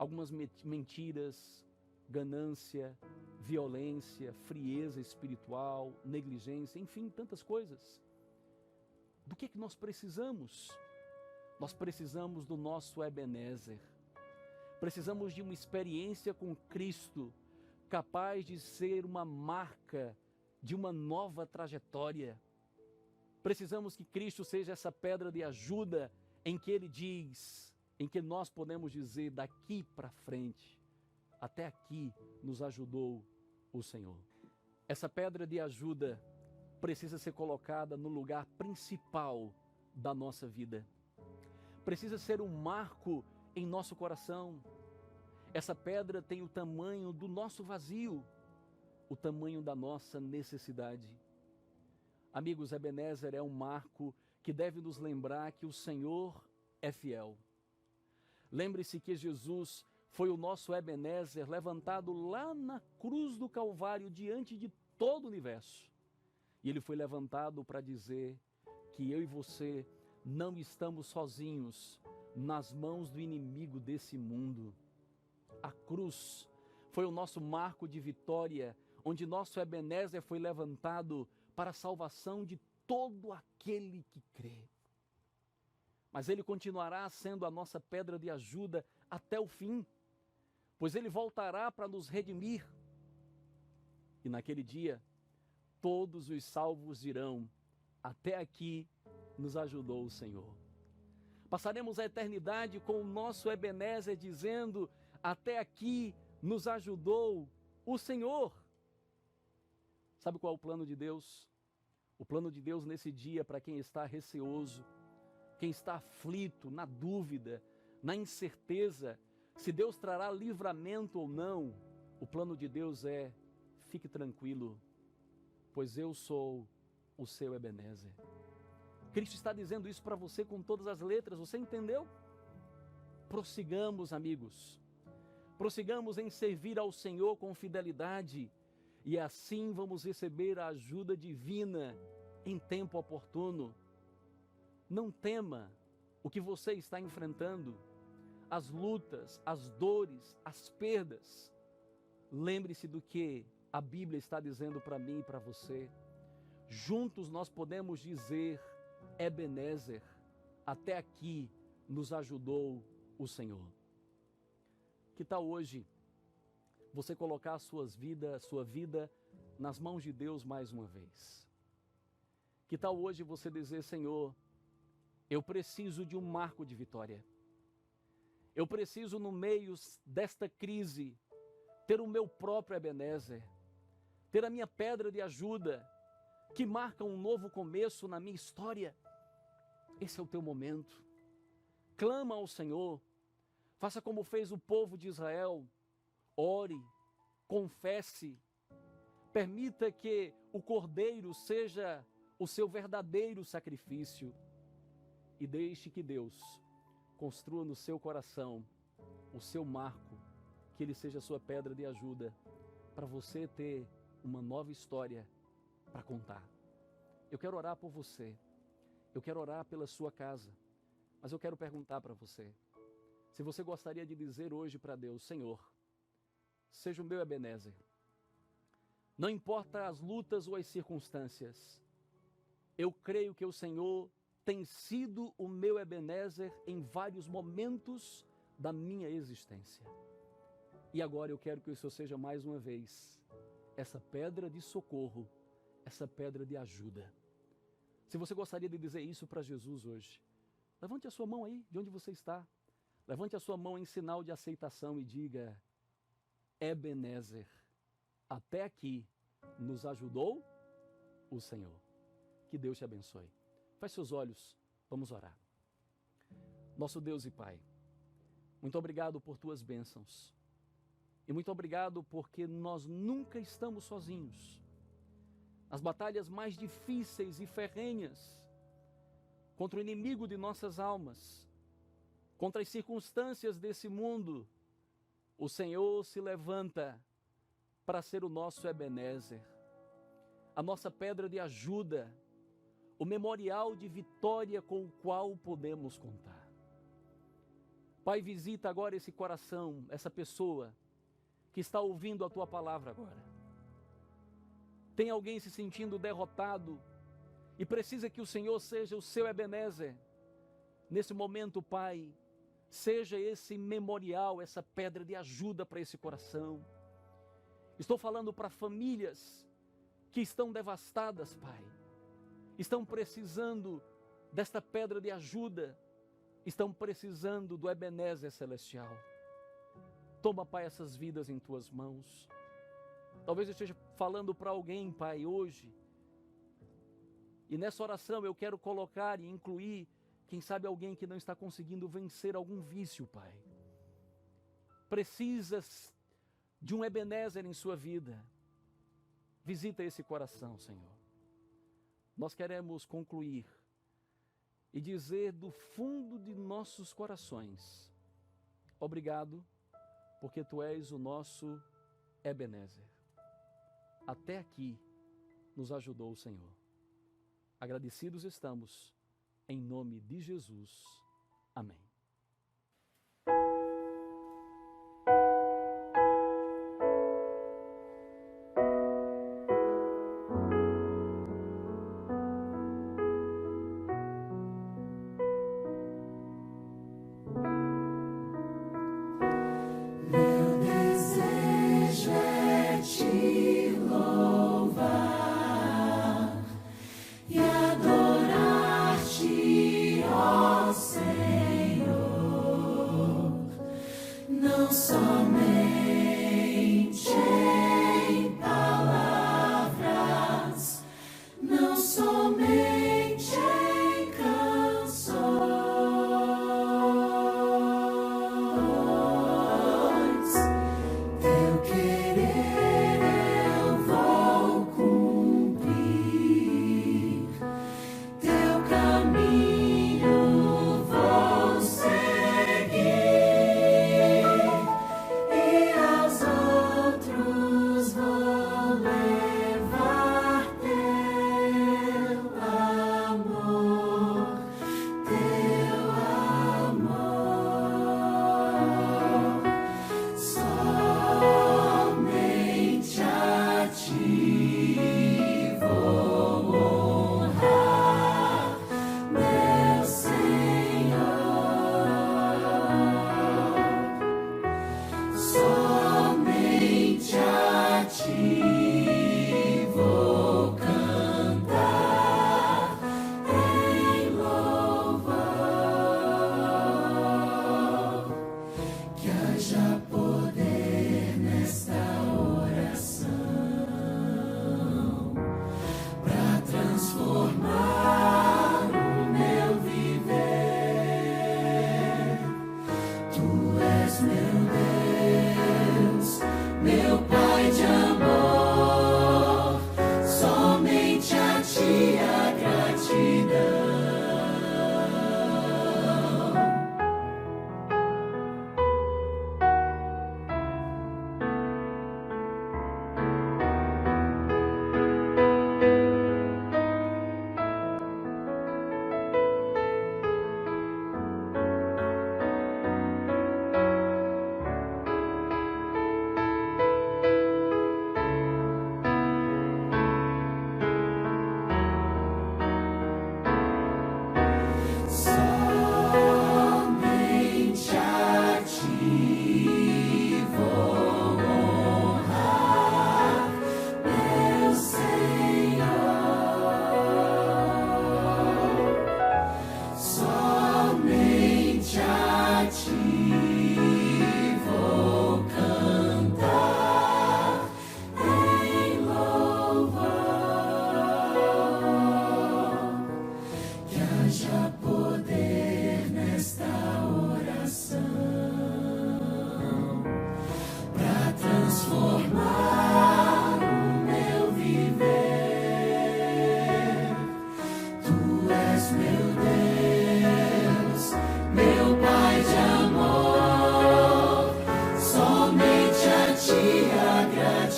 algumas mentiras, ganância, violência, frieza espiritual, negligência, enfim, tantas coisas. Do que nós precisamos? Nós precisamos do nosso Ebenezer. Precisamos de uma experiência com Cristo, capaz de ser uma marca de uma nova trajetória. Precisamos que Cristo seja essa pedra de ajuda em que Ele diz, em que nós podemos dizer daqui para frente, até aqui nos ajudou o Senhor. Essa pedra de ajuda precisa ser colocada no lugar principal da nossa vida. precisa ser um marco em nosso coração. Essa pedra tem o tamanho do nosso vazio, o tamanho da nossa necessidade. Amigos, Ebenezer é um marco que deve nos lembrar que o Senhor é fiel. Lembre-se que Jesus foi o nosso Ebenezer levantado lá na cruz do Calvário diante de todo o universo. E ele foi levantado para dizer que eu e você não estamos sozinhos nas mãos do inimigo desse mundo. A cruz foi o nosso marco de vitória, onde nosso Ebenezer foi levantado para a salvação de todo aquele que crê. Mas ele continuará sendo a nossa pedra de ajuda até o fim, pois ele voltará para nos redimir. E naquele dia, todos os salvos dirão: até aqui nos ajudou o Senhor. Passaremos a eternidade com o nosso Ebenezer dizendo: até aqui nos ajudou o Senhor. Sabe qual é o plano de Deus? O plano de Deus nesse dia para quem está receoso, quem está aflito, na dúvida, na incerteza, se Deus trará livramento ou não, o plano de Deus é: fique tranquilo, pois eu sou o seu Ebenezer. Cristo está dizendo isso para você com todas as letras, você entendeu? Prossigamos, amigos, prossigamos em servir ao Senhor com fidelidade, e assim vamos receber a ajuda divina em tempo oportuno. Não tema o que você está enfrentando, as lutas, as dores, as perdas. Lembre-se do que a Bíblia está dizendo para mim e para você. Juntos nós podemos dizer: Ebenezer, até aqui nos ajudou o Senhor. Que tal hoje você colocar sua vida nas mãos de Deus mais uma vez? Que tal hoje você dizer: Senhor, eu preciso de um marco de vitória. Eu preciso, no meio desta crise, ter o meu próprio Ebenezer, ter a minha pedra de ajuda, que marca um novo começo na minha história. Esse é o teu momento. Clama ao Senhor, faça como fez o povo de Israel, ore, confesse, permita que o Cordeiro seja o seu verdadeiro sacrifício e deixe que Deus construa no seu coração o seu marco, que ele seja a sua pedra de ajuda para você ter uma nova história para contar. Eu quero orar por você, eu quero orar pela sua casa, mas eu quero perguntar para você, se você gostaria de dizer hoje para Deus: Senhor, seja o meu Ebenezer. Não importa as lutas ou as circunstâncias, eu creio que o Senhor tem sido o meu Ebenezer em vários momentos da minha existência. E agora eu quero que o Senhor seja mais uma vez essa pedra de socorro, essa pedra de ajuda. Se você gostaria de dizer isso para Jesus hoje, levante a sua mão aí, de onde você está. Levante a sua mão em sinal de aceitação e diga: Ebenezer, até aqui nos ajudou o Senhor. Que Deus te abençoe. Feche seus olhos, vamos orar. Nosso Deus e Pai, muito obrigado por tuas bênçãos. E muito obrigado porque nós nunca estamos sozinhos. As batalhas mais difíceis e ferrenhas, contra o inimigo de nossas almas, contra as circunstâncias desse mundo, o Senhor se levanta para ser o nosso Ebenezer, a nossa pedra de ajuda, o memorial de vitória com o qual podemos contar. Pai, visita agora esse coração, essa pessoa que está ouvindo a Tua palavra agora. Tem alguém se sentindo derrotado e precisa que o Senhor seja o seu Ebenezer. Nesse momento, Pai, seja esse memorial, essa pedra de ajuda para esse coração. Estou falando para famílias que estão devastadas, Pai. Estão precisando desta pedra de ajuda. Estão precisando do Ebenezer celestial. Toma, Pai, essas vidas em Tuas mãos. Talvez eu esteja falando para alguém, Pai, hoje. E nessa oração eu quero colocar e incluir Quem sabe alguém que não está conseguindo vencer algum vício, Pai. Precisas de um Ebenezer em sua vida. Visita esse coração, Senhor. Nós queremos concluir e dizer do fundo de nossos corações: obrigado, porque Tu és o nosso Ebenezer. Até aqui nos ajudou o Senhor. Agradecidos estamos, em nome de Jesus. Amém.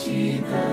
gratidão.